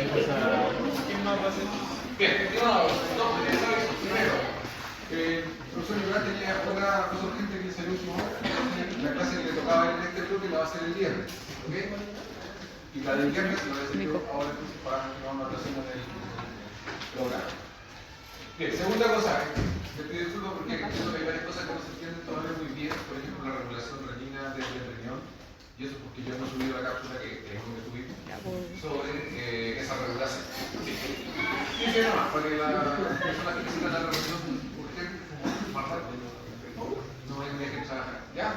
¿Quién más va a ser? Bien, estimados, entonces, ya sabes, primero, el profesor Nicolás tenía otra cosa urgente que es el último hora. La clase que le tocaba en este bloque la va a hacer el viernes, ¿ok? Y la del viernes la voy a hacer yo ahora entonces para que no nos atrasemos en el programa. Bien, segunda cosa, te pido disculpas porque entiendo que hay varias cosas que no se entienden todavía muy bien, por ejemplo la regulación renina desde el riñón, y eso porque yo no he subido la cápsula que tuvimos sobre esa regulación. Y que no más, para que las personas que necesitan la regulación urgente, como más rápido, no me dejen trabajar. ¿Ya?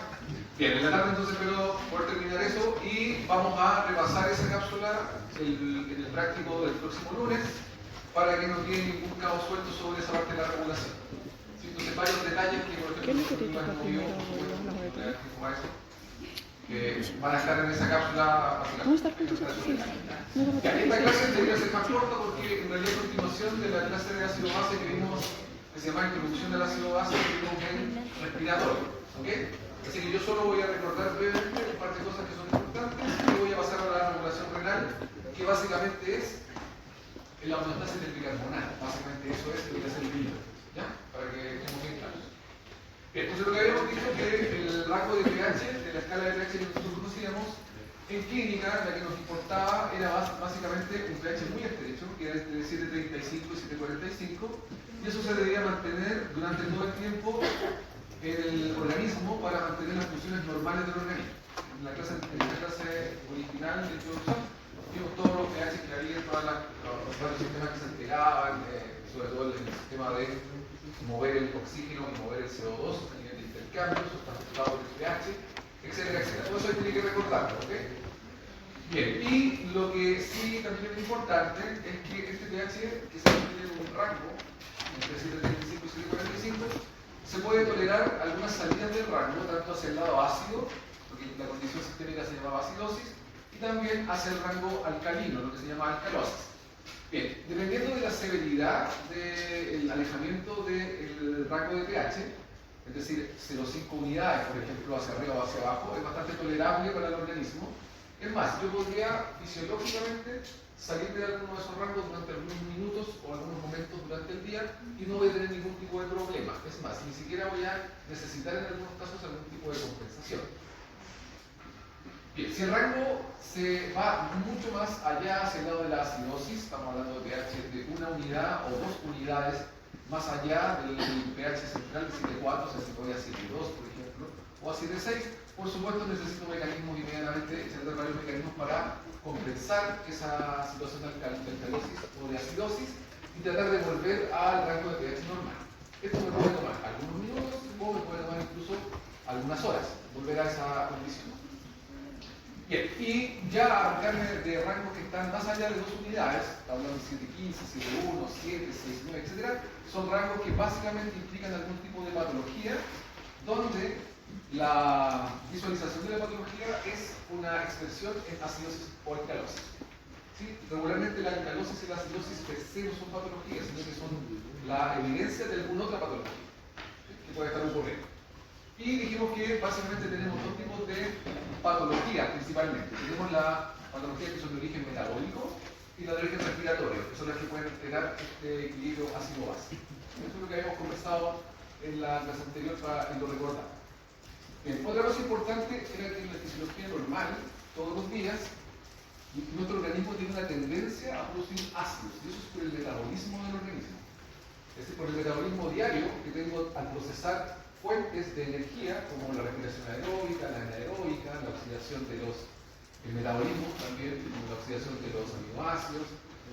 Bien, en la tarde entonces espero poder terminar eso y vamos a repasar esa cápsula en el práctico del próximo lunes para que no quede ningún cabo suelto sobre esa parte de la regulación. ¿Sí? Entonces varios detalles que por ejemplo que van a estar en esa cápsula básicamente. Esta clase debería ser más corta porque en realidad es continuación de la clase de ácido base que vimos, que se llama Introducción del ácido base, que vimos en respiratorio. ¿Okay? Así que yo solo voy a recordar brevemente un par de cosas que son importantes y voy a pasar a la regulación renal, que básicamente es la homeostasis del bicarbonal. Básicamente eso es lo que hace el vino. ¿Ya? Para que estemos bien claros. Bien, entonces lo que habíamos dicho que el rango de pH, de la escala de pH que nosotros conocíamos, en clínica la que nos importaba era básicamente un pH muy estrecho, que era entre 7.35 y 7.45, y eso se debía mantener durante todo el tiempo en el organismo para mantener las funciones normales del organismo. En la clase original de introducción vimos todos los pH que había, todos los varios sistemas que se alteraban, sobre todo el sistema de mover el oxígeno y mover el CO2 a nivel de intercambio, eso está afectado por el pH, etcétera, etcétera. Todo eso tiene que recordarlo, ¿ok? Bien, y lo que sí también es importante es que este pH, que se mantiene en un rango entre 7.35 y 7.45, se puede tolerar algunas salidas del rango, tanto hacia el lado ácido, porque la condición sistémica se llama acidosis, y también hacia el rango alcalino, lo que se llama alcalosis. Bien, dependiendo de la severidad del alejamiento del rango de pH, es decir, 0,5 unidades, por ejemplo, hacia arriba o hacia abajo, es bastante tolerable para el organismo. Es más, yo podría fisiológicamente salir de alguno de esos rangos durante algunos minutos o algunos momentos durante el día y no voy a tener ningún tipo de problema. Es más, ni siquiera voy a necesitar en algunos casos algún tipo de compensación. Bien, si el rango se va mucho más allá hacia el lado de la acidosis, estamos hablando de pH de 1 unidad o 2 unidades más allá del pH central de 7.4, o sea, si voy a 7.2, por ejemplo, o a 7.6, por supuesto necesito mecanismos inmediatamente, extender varios mecanismos para compensar esa situación de alcalosis o de acidosis y tratar de volver al rango de pH normal. Esto me puede tomar algunos minutos o me puede tomar incluso algunas horas volver a esa condición. Bien, y ya arrancarme de rangos que están más allá de 2 unidades, hablando de 7.15, 7.1, 7, 6.9, etc., son rangos que básicamente implican algún tipo de patología, donde la visualización de la patología es una expresión en acidosis o alcalosis. ¿Sí? Regularmente la alcalosis y la acidosis per se no son patologías, sino que son la evidencia de alguna otra patología que puede estar ocurriendo. Y dijimos que básicamente tenemos dos tipos de patologías principalmente. Tenemos la patología que son de origen metabólico y la de origen respiratorio, que son las que pueden alterar este equilibrio ácido-base. Esto es lo que habíamos conversado en la clase anterior para que lo recordar. Bien, otra cosa importante era que en la fisiología normal, todos los días, nuestro organismo tiene una tendencia a producir ácidos, y eso es por el metabolismo del organismo. Es decir, por el metabolismo diario que tengo al procesar fuentes de energía como la respiración aeróbica, la anaeróbica, la oxidación de el metabolismo también, como la oxidación de los aminoácidos,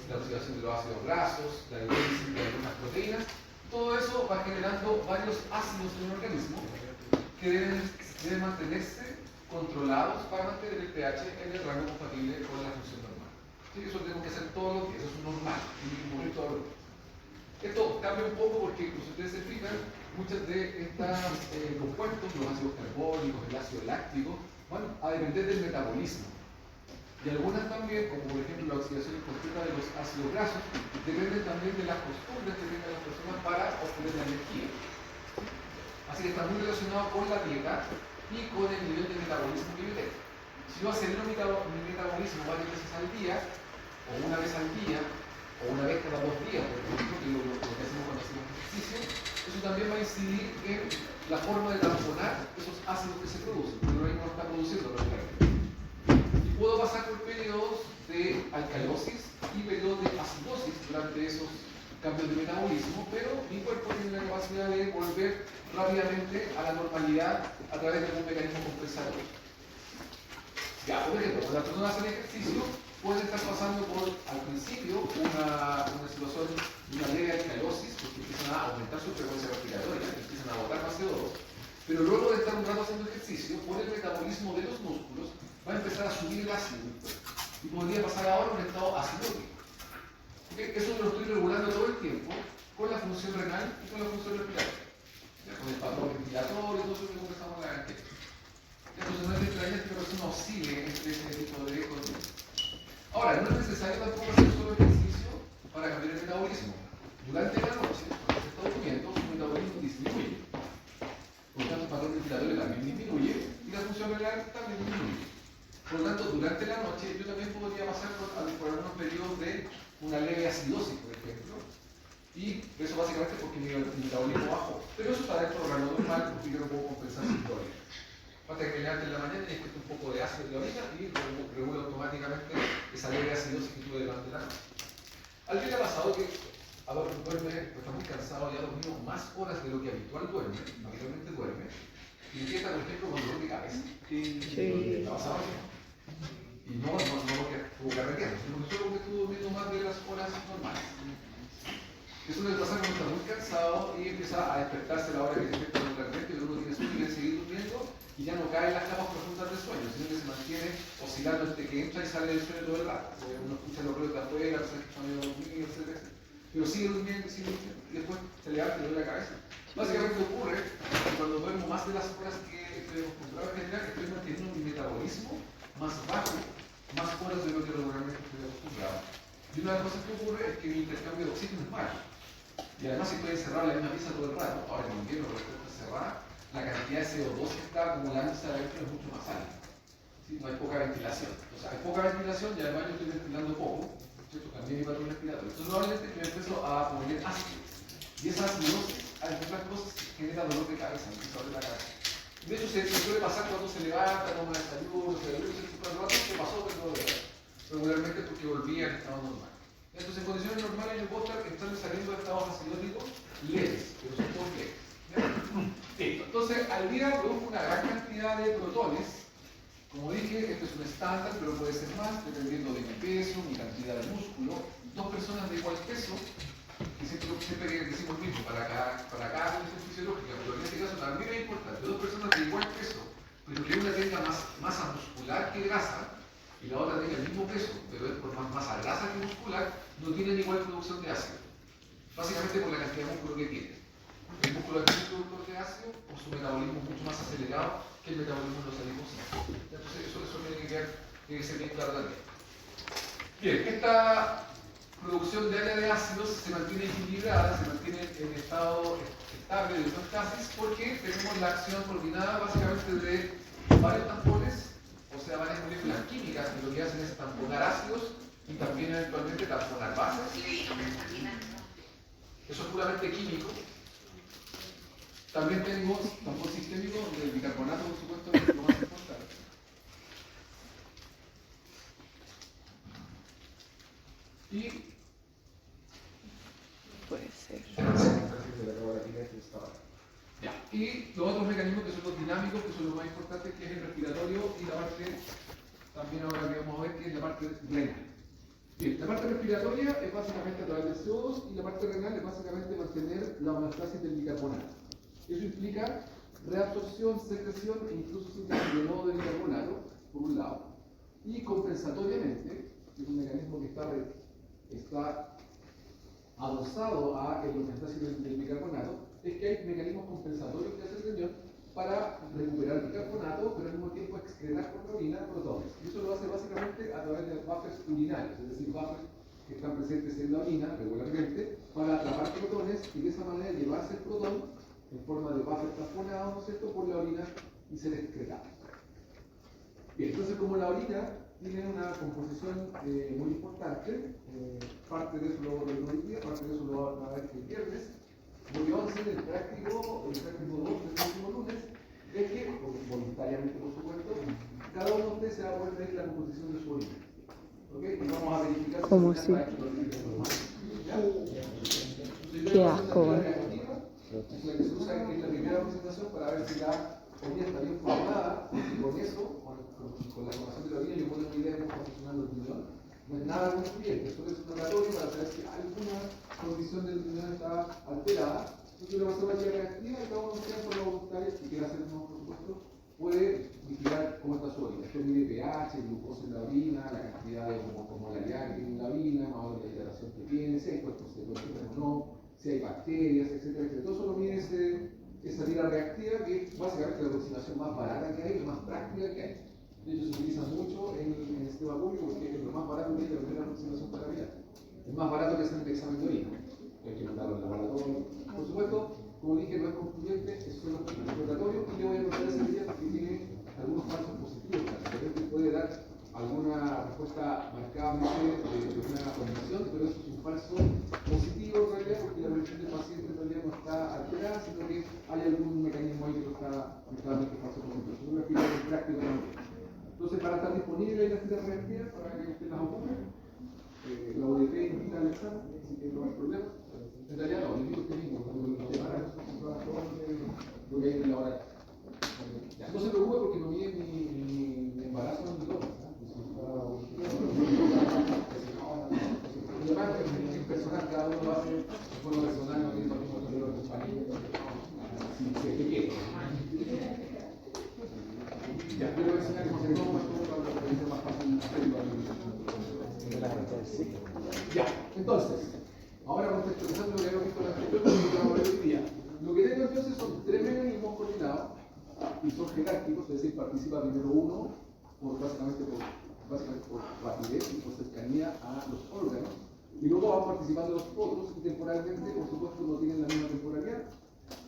la oxidación de los ácidos grasos, la hidrólisis de algunas proteínas. Todo eso va generando varios ácidos en el organismo que deben mantenerse controlados para mantener el pH en el rango compatible con la función normal. ¿Sí? Eso lo tenemos que hacer todos los días, eso es normal, y morir todos los días. Esto cambia un poco porque, como ustedes se fijan, muchos de estos compuestos, los ácidos carbónicos, el ácido láctico, van a depender del metabolismo. Y algunas también, como por ejemplo la oxidación incompleta de los ácidos grasos, dependen también de las costumbres que tengan las personas para obtener la energía. Así que está muy relacionado con la dieta y con el nivel de metabolismo que yo tengo. Si yo acelero mi metabolismo varias veces al día, o una vez al día, o una vez cada 2 días, por ejemplo, que es lo que hacemos cuando hacemos ejercicio, eso también va a incidir en la forma de tamponar esos ácidos que se producen, porque el organismo no está produciendo lógicamente. Y puedo pasar por periodos de alcalosis y periodos de acidosis durante esos cambios de metabolismo, pero mi cuerpo tiene la capacidad de volver rápidamente a la normalidad a través de algún mecanismo compensatorio. Ya, por ejemplo, cuando las personas hacen ejercicio, pueden estar pasando por, al principio, una situación de una leve alcalosis, porque empiezan a aumentar su frecuencia respiratoria, empiezan a botar más CO2, pero luego de estar un rato haciendo ejercicio, por el metabolismo de los músculos, va a empezar a subir el ácido, y podría pasar ahora a un estado acidótico. Eso lo estoy regulando todo el tiempo con la función renal y con la función respiratoria. Con el patrón respiratorio y todo eso que conversamos en la enquete. Entonces no es extraño que la persona oscile entre ese tipo de conductas. Ahora, no es necesario tampoco hacer solo ejercicio para cambiar el metabolismo. Durante la noche, cuando se está durmiendo, su metabolismo disminuye. Por lo tanto, el patrón respiratorio también disminuye y la función renal también disminuye. Por lo tanto, durante la noche yo también podría pasar por algunos periodos de una leve acidosis, por ejemplo, y eso básicamente porque mi metabolismo bajó. Pero eso está dentro del rango normal porque yo no puedo compensar sin clorina. Basta que me levante en la mañana y después un poco de ácido de la orina y regula automáticamente esa leve acidosis que tuve durante la noche. ¿Alguien le ha pasado que duerme, está muy cansado y ha dormido más horas de lo que habitualmente duerme, y empieza, por ejemplo, con dolor de cabeza? Sí. ¿Le ha pasado eso? Y no porque estuvo carreteando, sino que solo porque estuvo durmiendo más de las horas normales. Eso le pasa cuando está muy cansado y empieza a despertarse a la hora que despierta regularmente, y uno tiene sueño y quiere seguir durmiendo y ya no cae en las capas profundas del sueño, sino que se mantiene oscilando entre que entra y sale del sueño todo el rato. Uno escucha los ruidos de afuera, piensa que está medio dormido, etc. Pero sigue durmiendo y después se levanta y le duele la cabeza. Básicamente ocurre que cuando duermo más de las horas que estoy acostumbrado a generar, estoy manteniendo mi metabolismo más bajo, más horas de lo que regularmente estoy acostumbrado. Y una de las cosas que ocurre es que mi intercambio de oxígeno es malo. Y además, si estoy encerrado en la misma pieza todo el rato, ahora en invierno, por ejemplo, encerrada, la cantidad de CO2 que está acumulándose adentro es mucho más alta. ¿Sí? No hay poca ventilación. O sea, hay poca ventilación y además yo estoy ventilando poco, ¿cierto? Cambié mi patrón respiratorio. Entonces, probablemente me empiezo a poner ácido. Y esa acidosis, al otras cosas, genera dolor de cabeza, me empieza a doler la cabeza. De hecho, se suele pasar cuando se levanta, toma desayuno, se duerme, se tipo de rato, ¿qué pasó? Regularmente porque volvía al estado normal. Entonces, en condiciones normales yo puedo estar saliendo de estados acidóticos leves, pero son todos leves. Entonces, al día produzco una gran cantidad de protones. Como dije, este es un estándar, pero puede ser más, dependiendo de mi peso, mi cantidad de músculo. Dos personas de igual peso, que siempre decimos lo mismo, para cada condición fisiológica, pero en este caso también es importante. Dos personas de igual peso, pero que una tenga más masa muscular que grasa, y la otra tenga el mismo peso, pero es por más masa grasa que muscular, no tienen igual producción de ácido. Básicamente por la cantidad de músculo que tienen. El músculo es muy productor de ácido, por su metabolismo mucho más acelerado que el metabolismo de los adipocitos. Entonces eso tiene que ser bien claro también. Bien, esta producción diaria de ácidos se mantiene equilibrada, se mantiene en estado estable de homeostasis porque tenemos la acción coordinada básicamente de varios tampones, o sea, varias moléculas químicas que lo que hacen es tamponar ácidos y también eventualmente tamponar bases. Eso es puramente químico. También tengo tampón sistémico, donde el bicarbonato, por supuesto, es lo más importante. Y puede ser. Ya. Y los otros mecanismos que son los dinámicos, que son los más importantes, que es el respiratorio y la parte, también ahora que vamos a ver, que es la parte renal. Bien, la parte respiratoria es básicamente a través del CO2 y la parte renal es básicamente mantener la homeostasis del bicarbonato. Eso implica reabsorción, secreción e incluso síntesis de nuevo de bicarbonato, por un lado. Y compensatoriamente, que es un mecanismo que está adosado a la homeostasis del bicarbonato, es que hay mecanismos compensatorios que hace el riñón para recuperar bicarbonato, pero al mismo tiempo excretar por la orina protones. Y eso lo hace básicamente a través de buffers urinarios, es decir, buffers que están presentes en la orina regularmente para atrapar protones y de esa manera llevarse el protón en forma de buffer tamponado, ¿no es cierto?, por la orina y ser excretado. Bien, entonces como la orina tiene una composición muy importante. Parte de eso lo vamos a ver hoy día, parte de eso lo vamos a ver el viernes. Lo que vamos a hacer en el práctico 2 del próximo lunes es que, voluntariamente por supuesto, cada uno de ustedes se va a poder ver la composición de su orina. ¿Okay? Y vamos a verificar si ¿Cómo la así? Qué asco. la que se usa en la primera presentación para ver si la orina está bien formada, y con eso, con la formación de la orina, yo puedo tener una idea de cómo está funcionando el riñón. No es nada concluyente, solo es exploratorio para saber si alguna condición del riñón está alterada. Entonces le pasamos a la reactiva y cada uno de ustedes, por la voluntaria, si quiere hacerlo, por supuesto, puede vigilar cómo está su orina. Esto mide pH, glucosa en la orina, la cantidad de osmolaridad que tiene en la orina, más o menos la hidratación que tiene, si hay cuerpos cetogénicos o no, si hay bacterias, etcétera, etcétera. Todo eso lo mide esa tira reactiva, que es básicamente la aproximación más barata que hay, la más práctica que hay. De hecho, se utiliza mucho en el sistema público porque es lo más barato que hay, la primera aproximación para la vida. Es más barato que hacer un examen de orina. Hay que mandarlo al laboratorio. Por supuesto, como dije, no es concluyente, es solo exploratorio y le voy a contar ese día porque tiene algunos falsos positivos. De repente puede dar alguna respuesta marcadamente de una condición, pero eso es un falso positivo en realidad porque la evolución del paciente en realidad no está alterada, sino que hay algún mecanismo ahí que lo está claramente falso positivo. Eso es lo que explico en práctica también. Entonces, para estar disponible en las tiras reactivas, para que usted las ocupe, la UDP invita al examen, así que no hay problema. En realidad no, le digo usted mismo, lo que hay en la hora. No se preocupe porque no mide ni embarazo ni todo. Además, es personal, cada uno lo hace de forma personal, no tiene lo mismo que los compañeros. Si se quiere. Ya, quiero enseñar cómo se toma esto para que sea más fácil hacerlo. Ya, entonces, ahora contextualizando lo que hemos visto en la anterior, lo que vamos a ver hoy día. Lo que tengo entonces son 3 mecanismos coordinados y son jerárquicos, es decir, participa primero uno, básicamente por rapidez y por cercanía a los órganos, y luego van participando los otros y temporalmente, por supuesto, no tienen la misma temporalidad.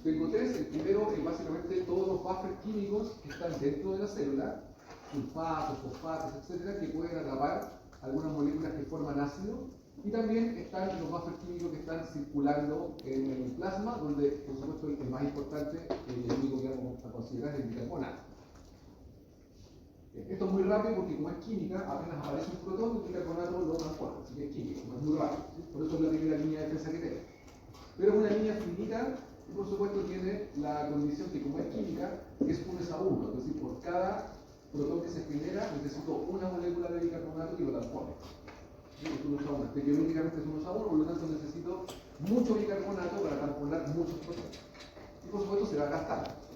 Tengo 3, el primero es básicamente todos los buffers químicos que están dentro de la célula, sulfatos, fosfatos, etcétera, que pueden atrapar algunas moléculas que forman ácido, y también están los buffers químicos que están circulando en el plasma, donde por supuesto el más importante, el único que vamos a considerar es el bicarbonato. Esto es muy rápido porque como es química, apenas aparece un protón, el bicarbonato lo transporta, así que es químico, no es muy rápido, ¿sí? Por eso es la primera línea de defensa que tengo. Pero es una línea finita y por supuesto tiene la condición que como es química, es 1 a 1, es decir, por cada protón que se genera necesito una molécula de bicarbonato que lo transporte. ¿Sí? Es 1 a 1, teóricamente es 1 a 1, por lo tanto necesito mucho bicarbonato para transportar muchos protones. Y por supuesto se va a gastar.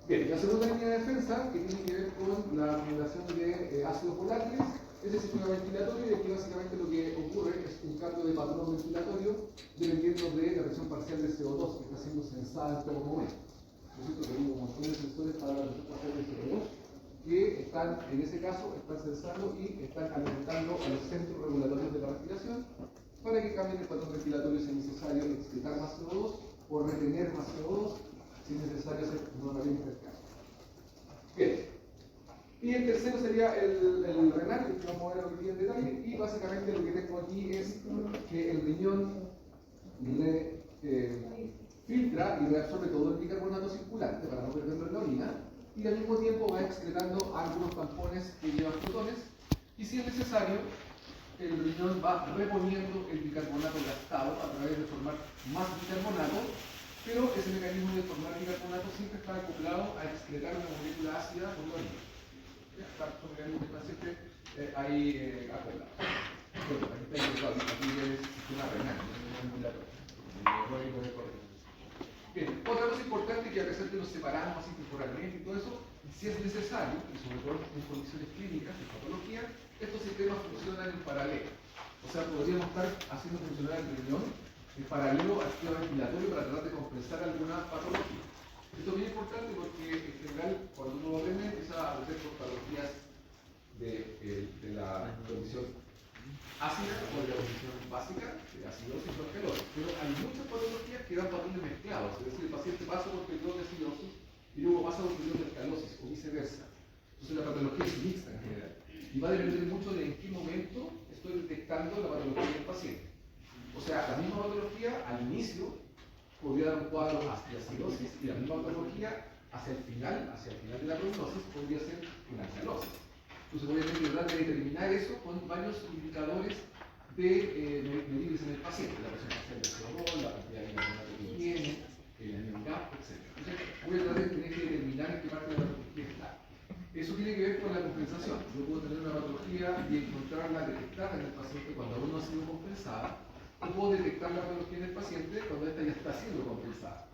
Bien, la segunda línea de defensa que tiene que ver con la generación de ácidos volátiles es el sistema ventilatorio, y aquí básicamente lo que ocurre es un cambio de patrón ventilatorio dependiendo de la presión parcial de CO2 que está siendo sensada en todo momento. Por cierto, tenemos un montón de sensores para la presión parcial de CO2 que están, en ese caso, están sensando y están alimentando a los centros regulatorios de la respiración para que cambien el patrón ventilatorio si es necesario excitar más CO2 o retener más CO2 si es necesario hacer nuevamente intercambio. Bien. Y el tercero sería el renal, que vamos a ver hoy día en detalle, y básicamente lo que tengo aquí es que el riñón filtra y reabsorbe todo el bicarbonato circulante para no perderlo en la orina, y al mismo tiempo va excretando algunos tampones que llevan protones, y si es necesario, el riñón va reponiendo el bicarbonato gastado a través de formar más bicarbonato, pero ese mecanismo de formar bicarbonato siempre está acoplado a excretar una molécula ácida por la orina. Son mecanismos que están siempre ahí acoplados. Bueno, aquí está equivocado, aquí es sistema renal, no es ventilatorio. Bien, otra cosa importante que a pesar que nos separamos así temporalmente y todo eso, si es necesario, y sobre todo en condiciones clínicas, en patología, estos sistemas funcionan en paralelo. O sea, podríamos estar haciendo funcionar el riñón en paralelo al sistema ventilatorio para tratar de compensar alguna patología. Esto es muy importante porque en general cuando uno lo aprende empieza a hacer por patologías de la condición ácida o de la condición básica, de acidosis o alcalosis. Pero hay muchas patologías que dan patrones mezclados, es decir, el paciente pasa por periodo de acidosis y luego pasa por periodo de alcalosis o viceversa. Entonces la patología es mixta en general. Y va a depender mucho de en qué momento estoy detectando la patología del paciente. O sea, la misma patología al inicio podría dar un cuadro de acidosis y la misma patología hacia el final de la prognosis podría ser una alcalosis. Entonces voy a tener que tratar de determinar eso con varios indicadores medibles en el paciente, la presión arterial de CO2, la cantidad de bicarbonato que tiene, el anemia GAP, etc. Entonces voy a tratar de tener que determinar en qué parte de la patología está. Eso tiene que ver con la compensación. Yo puedo tener una patología y encontrarla detectada en el paciente cuando aún no ha sido compensada, o puedo detectar la patología en el paciente cuando esta ya está siendo compensada.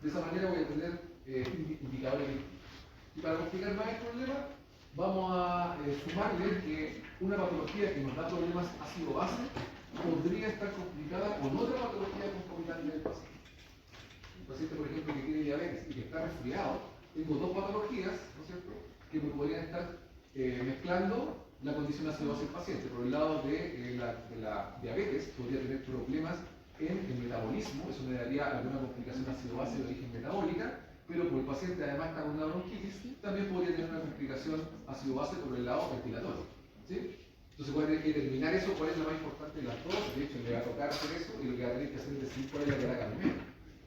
De esa manera voy a tener indicadores distintos. Y para complicar más el problema, vamos a sumarle que una patología que nos da problemas ácido-base podría estar complicada con otra patología concomitante del paciente. Un paciente, por ejemplo, que tiene diabetes y que está resfriado, tengo dos patologías, ¿no es cierto?, que me podrían estar mezclando la condición ácido-base del paciente. Por el lado de la diabetes, podría tener problemas en el metabolismo, eso me daría alguna complicación ácido-base de origen metabólica, pero como el paciente además está con una bronquitis, también podría tener una complicación ácido-base por el lado ventilatorio. ¿Sí? Entonces voy a tener que determinar eso, cuál es la más importante de las dos. De hecho, le va a tocar hacer eso y lo que va a tener que hacer es decir cuál es la que va a cambiar.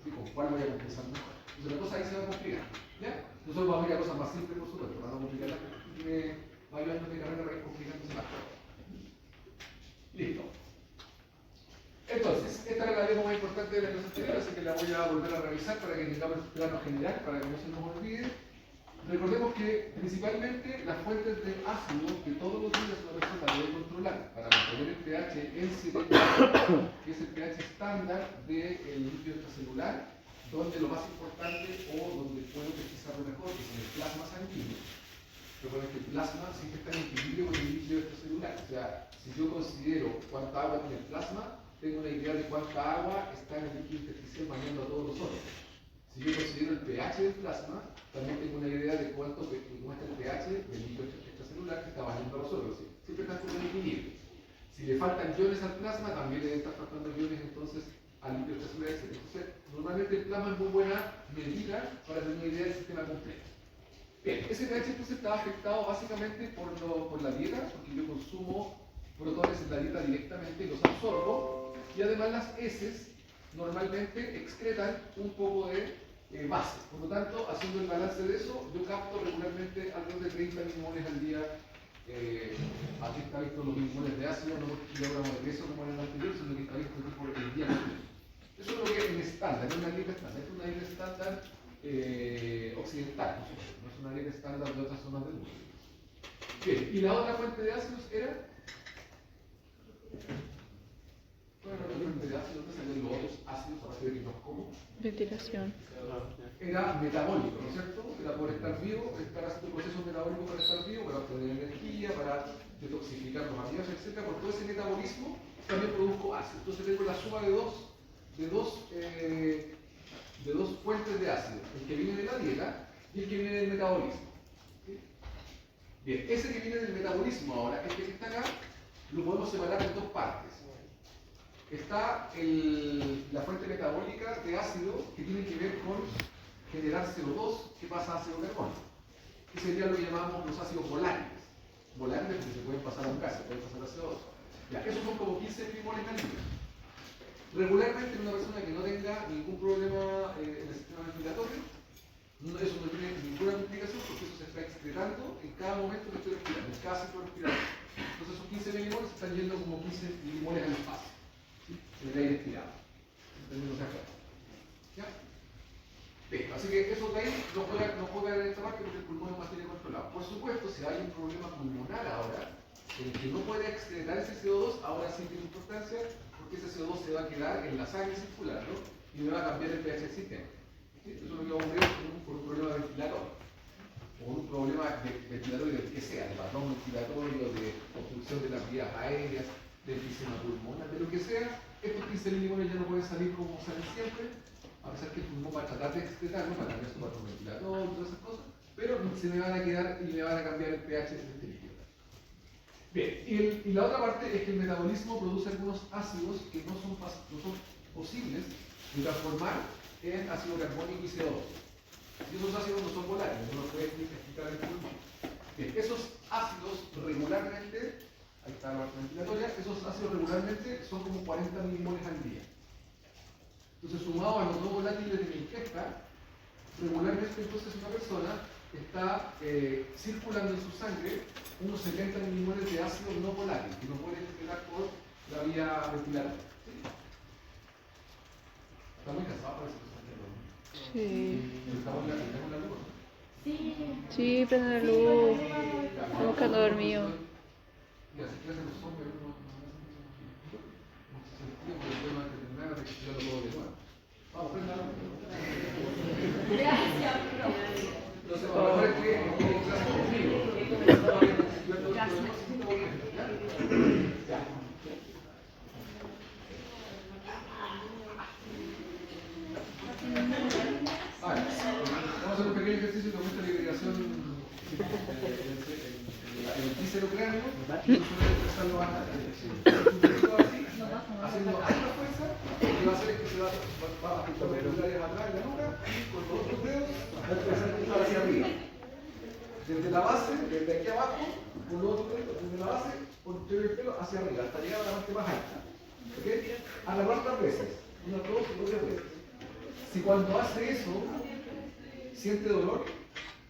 ¿Sí? Con cuál voy a compensar mejor. Entonces la cosa ahí se va a complicar. ¿Ya? Nosotros vamos a ir a cosas más simples, por supuesto, para no complicarla. Va ayudando mi carrera para ir complicándose más. Listo. Entonces, esta era la demo más importante de la clase anterior, así que la voy a volver a revisar para que tengamos el plano general, para que no se nos olvide. Recordemos que principalmente las fuentes de ácido que todos los días una persona debe controlar para mantener el pH en 7,4, que es el pH estándar del líquido extracelular, donde lo más importante o donde puedo precisarlo mejor, que es en el plasma sanguíneo. Recuerden que el plasma siempre está en equilibrio con el líquido extracelular. O sea, si yo considero cuánta agua tiene el plasma, tengo una idea de cuánta agua está en el líquido intersticial bañando a todos los órganos. Si yo considero el pH del plasma, también tengo una idea de cuánto muestra el pH del líquido extracelular que está bañando a los órganos. Siempre están como en equilibrio. Si le faltan iones al plasma, también le deben estar faltando iones entonces al líquido extracelular, etc. Entonces, normalmente el plasma es muy buena medida para tener una idea del sistema completo. Bien, ese pH entonces está afectado básicamente por la dieta, porque yo consumo protones en la dieta directamente y los absorbo, y además las heces normalmente excretan un poco de base. Por lo tanto, haciendo el balance de eso, yo capto regularmente alrededor de 30 milimoles al día. Aquí está visto los milimoles de ácido, no por kilogramo de peso como en el anterior, sino que está visto por el día completo. Eso es lo que es en estándar, no es una dieta estándar, es una dieta estándar occidental, no es una dieta estándar de otras zonas del mundo. Bien, y la otra fuente de ácidos era. ¿Cuál era la otra fuente de ácidos? ¿Dónde salían los otros ácidos a partir de que nos como? Ventilación. Era metabólico, ¿no es cierto? Era por estar vivo, estar haciendo procesos metabólicos para estar vivo, para obtener energía, para detoxificar los aminoácidos, etc. Por todo ese metabolismo también produzco ácido. Entonces tengo la suma de dos fuentes de ácido, el que viene de la dieta y el que viene del metabolismo. ¿Sí? Bien, ese que viene del metabolismo ahora, este que está acá, lo podemos separar en dos partes. Está la fuente metabólica de ácido que tiene que ver con generar CO2 que pasa a ácido carbónico. Ese día lo llamamos los ácidos volátiles. Volátiles porque se pueden pasar a un gas, se pueden pasar a CO2. Ya, esos son como 15 milimoles al día. Regularmente en una persona que no tenga ningún problema en el sistema respiratorio, eso no tiene ninguna complicación porque eso se está excretando en cada momento que estoy respirando, en cada ciclo respiratorio. Entonces esos 15 milimoles están yendo como 15 milimoles al espacio, ¿sí? En el aire expirado. ¿Ya? Bien, así que eso de ahí no juega en esta parte porque el pulmón es materia controlada. Por supuesto, si hay un problema pulmonar ahora, en el que no puede excretar ese CO2, ahora sí tiene importancia porque ese CO2 se va a quedar en la sangre circulando y me va a cambiar el pH existente. ¿Sí? Eso es lo que va a ocurrir por un problema ventilatorio o un problema ventilatorio del que sea, de patrón ventilatorio, de obstrucción de las vías aéreas, de enfisema pulmonar, de lo que sea. Estos 15 milimoles ya no pueden salir como salen siempre, a pesar que el pulmón va a tratar de excretarlo para cambiar su patrón ventilatorio y todas esas cosas, pero se me van a quedar y me van a cambiar el pH de este líquido. Bien, y la otra parte es que el metabolismo produce algunos ácidos que no son posibles de transformar en ácido carbónico y CO2. Y esos ácidos no son volátiles, no los puede explicar el pulmón. Bien, esos ácidos regularmente, ahí está la parte ventilatoria, esos ácidos regularmente son como 40 milimoles al día. Entonces, sumado a los 2 volátiles de mi ingesta, regularmente entonces una persona está circulando en su sangre unos 70 milimoles de ácido no volátil, que no pueden entrar por la vía ventilatoria. ¿Sí? Está muy cansado por eso. Sí. ¿Estamos en la luz? Sí, prende la luz. Estoy buscando dormido. Ya, si quieres los hombres, no mucho sentido por el tema que tendrán que yo lo puedo llevar. Vamos, prenda la luz. Gracias, Entonces, lo mejor es que tiene clase conmigo. Vale, vamos a hacer un pequeño ejercicio que muestra la irrigación en el quícero cráneo. Y eso debe expresarlo haciendo alta fuerza. Lo que va a hacer es que se va a ajustar los pulgares atrás en la nuca y con los otros dedos va a empezar a empujar hacia arriba. Desde la base, desde aquí abajo, con los otros dedos, desde la base, por el pelo hacia arriba, hasta llegar a la parte más alta. ¿Ok? A la cuarta veces. 1, 2 y 3 veces. Si cuando hace eso, ¿siente dolor?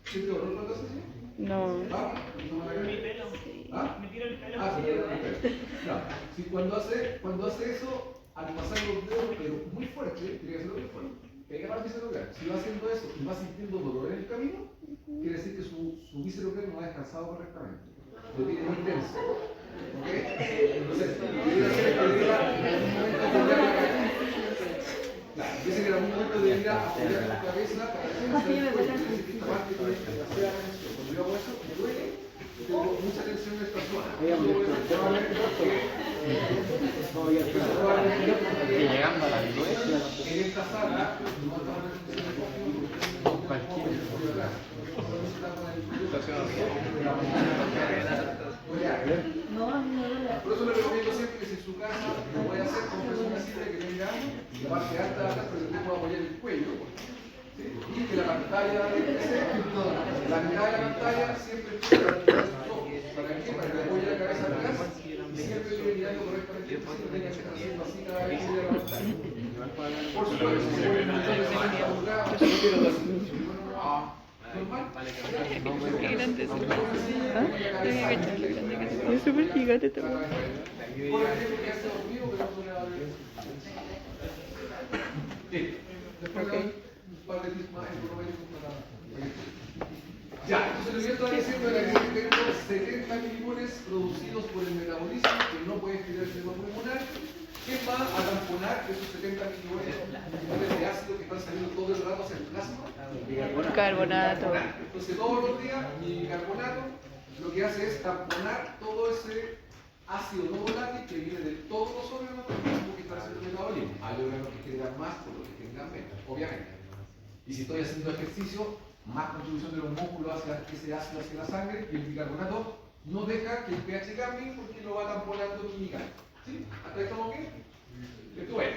¿Siente dolor cuando hace eso? No. ¿Ah? Mi pelo. ¿Ah? Me tiro el pelo. Ah, se tira el pelo. No. Si cuando hace eso, al pasar los dedos, pero muy fuerte, tiene que hacerlo muy fuerte, pega para el víscero cráneo. Si va haciendo eso y va sintiendo dolor en el camino, quiere decir que su víscero cráneo no ha descansado correctamente. Lo tiene muy tenso. ¿Ok? Entonces, quiere hacer que diga en algún momento dice que en algún momento debería apoyar tu cabeza para descansar el cuello. Quiere decir que esta parte tiene demasiada tensión. Cuando yo hago eso, me duele y tengo mucha tensión en esta zona. Probablemente porque llegando a las 9 en esta sala no estamos en condiciones de por eso le recomiendo siempre que si en su casa lo voy a hacer con una silla que tenga la parte alta de atrás, pero que pueda apoyar el cuello. ¿Sí? Y que la pantalla de la mitad de la pantalla siempre esté para sus ojos. ¿Para qué? Para que apoye la cabeza atrás y siempre esté mirando correctamente, no tenga que estar haciendo así cada vez que mira la pantalla. Por supuesto, si ponen monitones de la pulgada, no quiero así. Normal. Qué grande es el ¿Ah? Tengo que echarle grande que es súper gigante esta cosa. Por ejemplo, que hace dormido, pero no le va a ver. Bien, después de un par de tips más, por lo menos para. Ya, entonces lo que yo estaba diciendo era que tenemos 70 milimoles producidos por el metabolismo que no puede girar el sistema pulmonar. ¿Quién va a tamponar esos 70 milimoles de ácido que están saliendo todo el rato hacia el plasma? Carbonato. Entonces todos los días mi bicarbonato lo que hace es tamponar todo ese ácido no volátil que viene de todos los órganos que están haciendo el metabolismo. Hay órganos que generan más, por lo que generan menos, obviamente. Y si estoy haciendo ejercicio, más contribución de los músculos hacia ese ácido hacia la sangre y el bicarbonato no deja que el pH cambie porque lo va tamponando químicamente. ¿Sí? ¿Hasta ahí estamos bien? Esto es.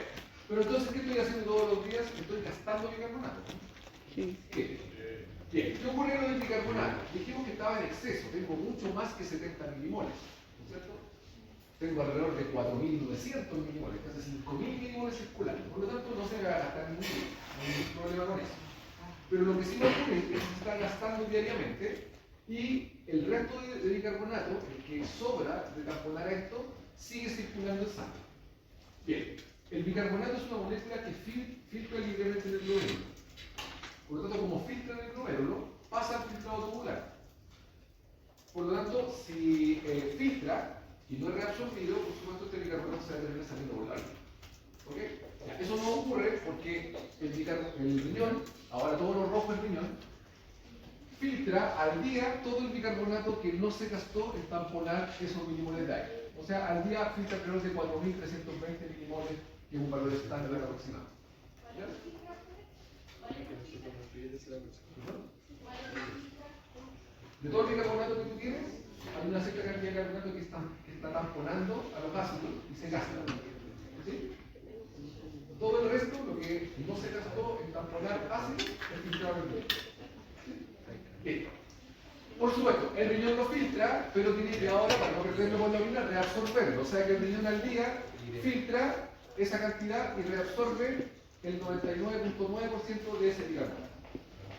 Pero entonces, ¿qué estoy haciendo todos los días? Estoy gastando bicarbonato. Sí. Bien. Bien. ¿Qué ocurre con el bicarbonato? Dijimos que estaba en exceso. Tengo mucho más que 70 milimoles. ¿No es cierto? Tengo alrededor de 4.900 milimoles, casi 5.000 milimoles circulando. Por lo tanto, no se me va a gastar ningún problema con eso. Pero lo que sí me ocurre es que se está gastando diariamente y el resto de bicarbonato, el que sobra de tamponar esto, sigue circulando en sangre. Bien, el bicarbonato es una molécula que filtra libremente en el glomérulo. Por lo tanto, como filtra en el glomérulo, pasa al filtrado tubular. Por lo tanto, si filtra y no es reabsorbido, por supuesto este bicarbonato se va a terminar saliendo por la vida. ¿Ok? Eso no ocurre porque el riñón, ahora todo lo rojo es riñón, filtra al día todo el bicarbonato que no se gastó en tamponar esos milimoles de aire. O sea, al día filtra alrededor de 4.320 milimoles, que es un valor estándar aproximado. ¿Ya? De todo el bicarbonato que tú tienes, hay una cierta cantidad de bicarbonato que está tamponando a los ácidos y se gasta. ¿Sí? Todo el resto, lo que no se gastó en tamponar ácido, es filtrado en el. Bien. Por supuesto, el riñón lo filtra, pero tiene que ahora, para no perderlo por la orina, reabsorberlo. O sea que el riñón al día filtra esa cantidad y reabsorbe el 99.9% de ese bicarbonato.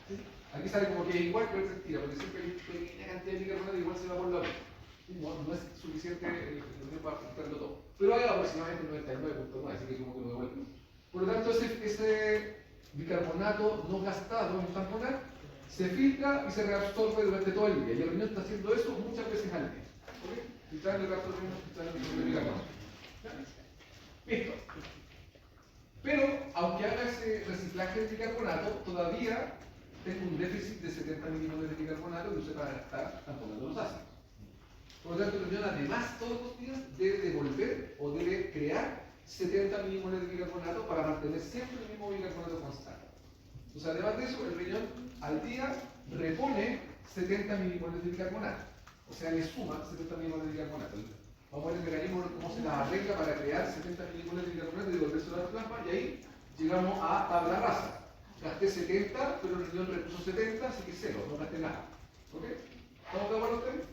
¿Sí? Aquí sale como que es igual, pero es mentira, porque siempre hay pequeña cantidad de bicarbonato igual se va por la orina. No es suficiente el riñón para filtrarlo todo. Pero hay aproximadamente el 99.9, así que como que lo devuelve. Por lo tanto, ese bicarbonato no gastado en tamponar se filtra y se reabsorbe durante todo el día. Y el riñón está haciendo eso muchas veces al día. ¿Okay? Filtrando y reabsorbiendo, filtrando y bicarbonato. Listo. Pero, aunque haga ese reciclaje de bicarbonato, todavía tengo un déficit de 70 milimoles de bicarbonato que usé para estar tamponando los ácidos. Por lo tanto, el riñón además todos los días debe devolver o debe crear 70 milimoles de bicarbonato para mantener siempre el mismo bicarbonato constante. Entonces, además de eso, el riñón al día repone 70 milimoles de bicarbonato. O sea, le suma 70 milimoles de bicarbonato. Vamos a ver el mecanismo de cómo se las arregla para crear 70 milimoles de bicarbonato y devolverse a la plasma, y ahí llegamos a tabla rasa. Gasté 70, pero el riñón repuso 70, así que 0, no gasté nada. ¿Ok? ¿Estamos de acuerdo ustedes?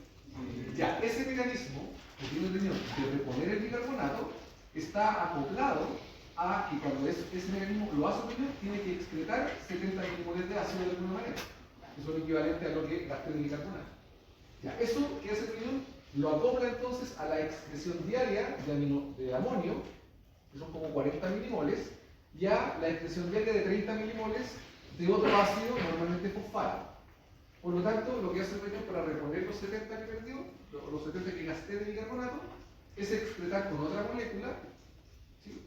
Ya, ese mecanismo que tiene el riñón de reponer el bicarbonato está acoplado a que cuando ese mecanismo lo hace el riñón, tiene que excretar 70 milimoles de ácido de alguna manera. Eso es lo equivalente a lo que gasté de bicarbonato. Ya, eso que hace el riñón lo acopla entonces a la excreción diaria de amonio, que son como 40 milimoles, y a la excreción diaria de 30 milimoles de otro ácido, normalmente fosfato. Por lo tanto, lo que hace el riñón para reponer los 70 que perdió, los 70 que gasté de bicarbonato, es excretar con otra molécula, ¿sí?,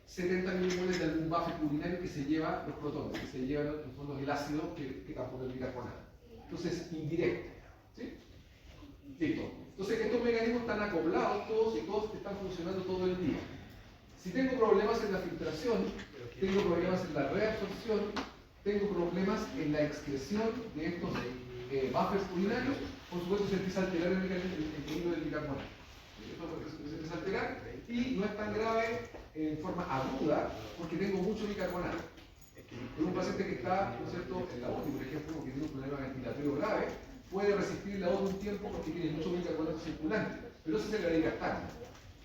70 milimoles de algún buffer urinario que se lleva los protones, que se llevan en el fondo el ácido que tampona el bicarbonato. Entonces, indirecto. ¿Sí? Listo. Entonces, estos mecanismos están acoplados todos y todos están funcionando todo el día. Si tengo problemas en la filtración, tengo problemas en la reabsorción, tengo problemas en la excreción de estos buffers urinarios, por supuesto se empieza a alterar el equilibrio del bicarbonato. Se empieza a alterar y no es tan grave en forma aguda porque tengo mucho bicarbonato. Es un paciente que está, ¿no es cierto?, en la UCI, por ejemplo, que tiene un problema ventilatorio grave, puede resistir la UCI un tiempo porque tiene mucho bicarbonato circulante, pero eso se le va a ir gastando.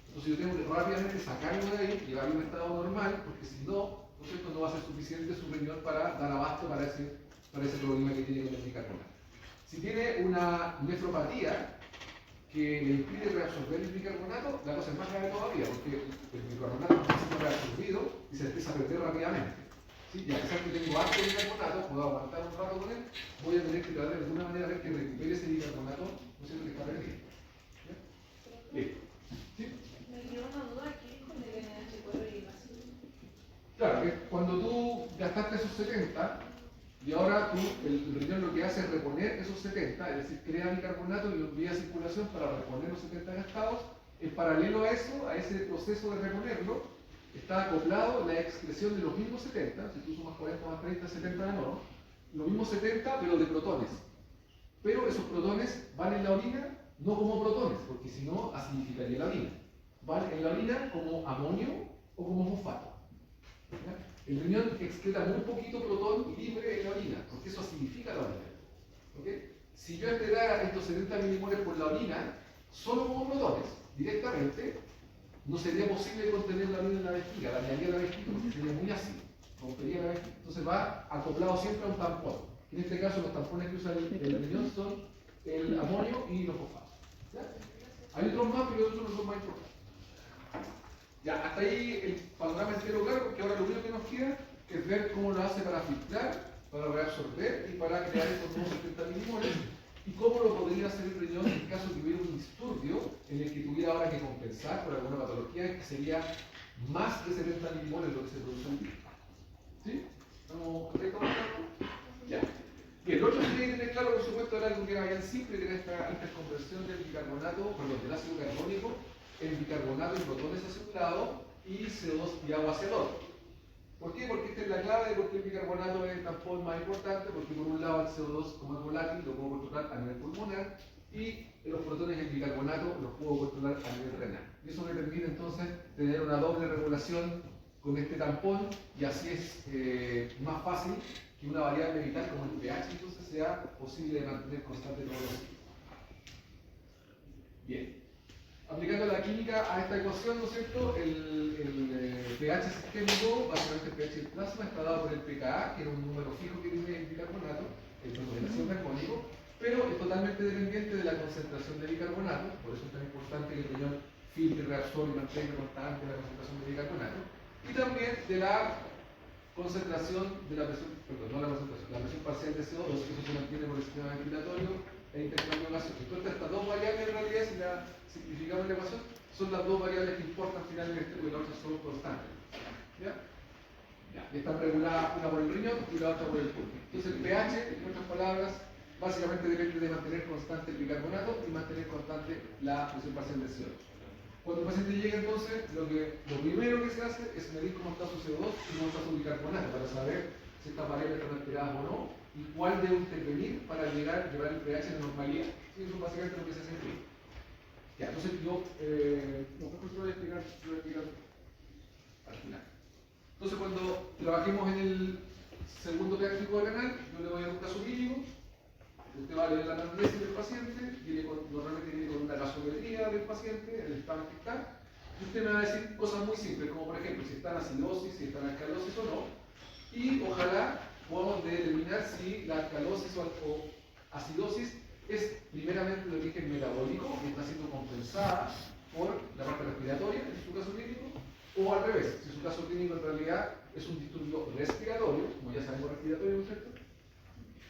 Entonces yo tengo que rápidamente sacarlo de ahí, llevarlo a un estado normal, porque si no, ¿no es cierto?, no va a ser suficiente su riñón para dar abasto para ese problema que tiene con el bicarbonato. Si tiene una nefropatía que le impide reabsorber el bicarbonato, la cosa es más grave todavía, porque el bicarbonato está siendo reabsorbido y se empieza a perder rápidamente. ¿Sí? Y a pesar que tengo harto bicarbonato, puedo aguantar un rato con él, voy a tener que tratar de alguna manera ver que recupere ese bicarbonato, no sé lo que está perdido. Listo. ¿Sí? Me quedó una duda aquí con el NH4 y el ácido. Claro, que cuando tú gastaste esos 70 y ahora el riñón lo que hace es reponer esos 70, es decir, crea bicarbonato y lo envía a circulación para reponer los 70 gastados, en paralelo a eso, a ese proceso de reponerlo, está acoplado la excreción de los mismos 70, si tú sumas 40 más 30, 70 de nuevo, los mismos 70 pero de protones. Pero esos protones van en la orina no como protones, porque si no acidificaría la orina. Van en la orina como amonio o como fosfato. ¿Ya? El riñón excreta muy poquito protón libre en la orina, porque eso acidifica la orina. ¿Okay? Si yo excretara estos 70 milimoles por la orina, solo como protones, directamente, no sería posible contener la orina en la vejiga, dañaría la vejiga porque sería muy ácido, rompería la vejiga. Entonces va acoplado siempre a un tampón. En este caso los tampones que usa el riñón son el amonio y los fosfatos. ¿Ya? Hay otros más, pero otros no son más importantes. Ya, hasta ahí el panorama entero claro, porque ahora lo único que nos queda es ver cómo lo hace para filtrar, para reabsorber y para crear estos nuevos 70 milimoles, y cómo lo podría hacer el riñón en caso que hubiera un disturbio en el que tuviera ahora que compensar por alguna patología que sería más de 70 milimoles lo que se produce en día. ¿Sí? ¿Estamos correctos? Ya. Bien, lo otro que tiene que tener claro, por supuesto, era algo que era bien simple, que era esta interconversión del bicarbonato, perdón, del ácido carbónico, el bicarbonato y protones hacia un lado y CO2 y agua hacia el otro. ¿Por qué? Porque esta es la clave de por qué el bicarbonato es el tampón más importante, porque por un lado el CO2 como es volátil lo puedo controlar a nivel pulmonar y los protones del bicarbonato los puedo controlar a nivel renal. Y eso me permite entonces tener una doble regulación con este tampón y así es más fácil que una variable vital como el pH entonces sea posible de mantener constante todos los ciclos. Bien. Aplicando la química a esta ecuación, ¿no es cierto? El pH sistémico, básicamente el pH del plasma, está dado por el pKa, que es un número fijo que tiene el bicarbonato, el concentración de armónico, pero es totalmente dependiente de la concentración de bicarbonato, por eso es tan importante que el riñón filtre, reabsorbe y mantenga constante la concentración de bicarbonato, y también de la concentración de la presión, perdón, no la concentración, la presión parcial de CO2, que eso se mantiene por el sistema ventilatorio e intercambio gaseoso. Entonces, estas dos variables en realidad, si la simplificamos la ecuación, son las dos variables que importan finalmente, porque las otras son constantes. ¿Ya? Ya. Y están reguladas una por el riñón y la otra por el pulmón. Entonces, el pH, en otras palabras, básicamente depende de mantener constante el bicarbonato y mantener constante la presión parcial de CO2. Cuando el paciente llega entonces, lo primero que se hace es medir cómo está su CO2 y cómo está su bicarbonato para saber si estas variables están alteradas o no y cuál debe intervenir para llevar el pH a la normalidad. Y eso es básicamente lo que se hace en clínica. Ya, entonces yo lo voy a explicar al final. Entonces cuando trabajemos en el segundo diagnóstico renal, yo le voy a dar un caso clínico. Usted va a leer la anamnesis del paciente, normalmente viene con una gasometría del paciente, el estado en que está, y usted me va a decir cosas muy simples, como por ejemplo si está en acidosis, si está en alcalosis o no, y ojalá podamos determinar si la alcalosis o acidosis es primeramente de origen metabólico y está siendo compensada por la parte respiratoria, en su caso clínico, o al revés, si su caso clínico en realidad es un disturbio respiratorio, como ya sabemos respiratorio, ¿no es cierto?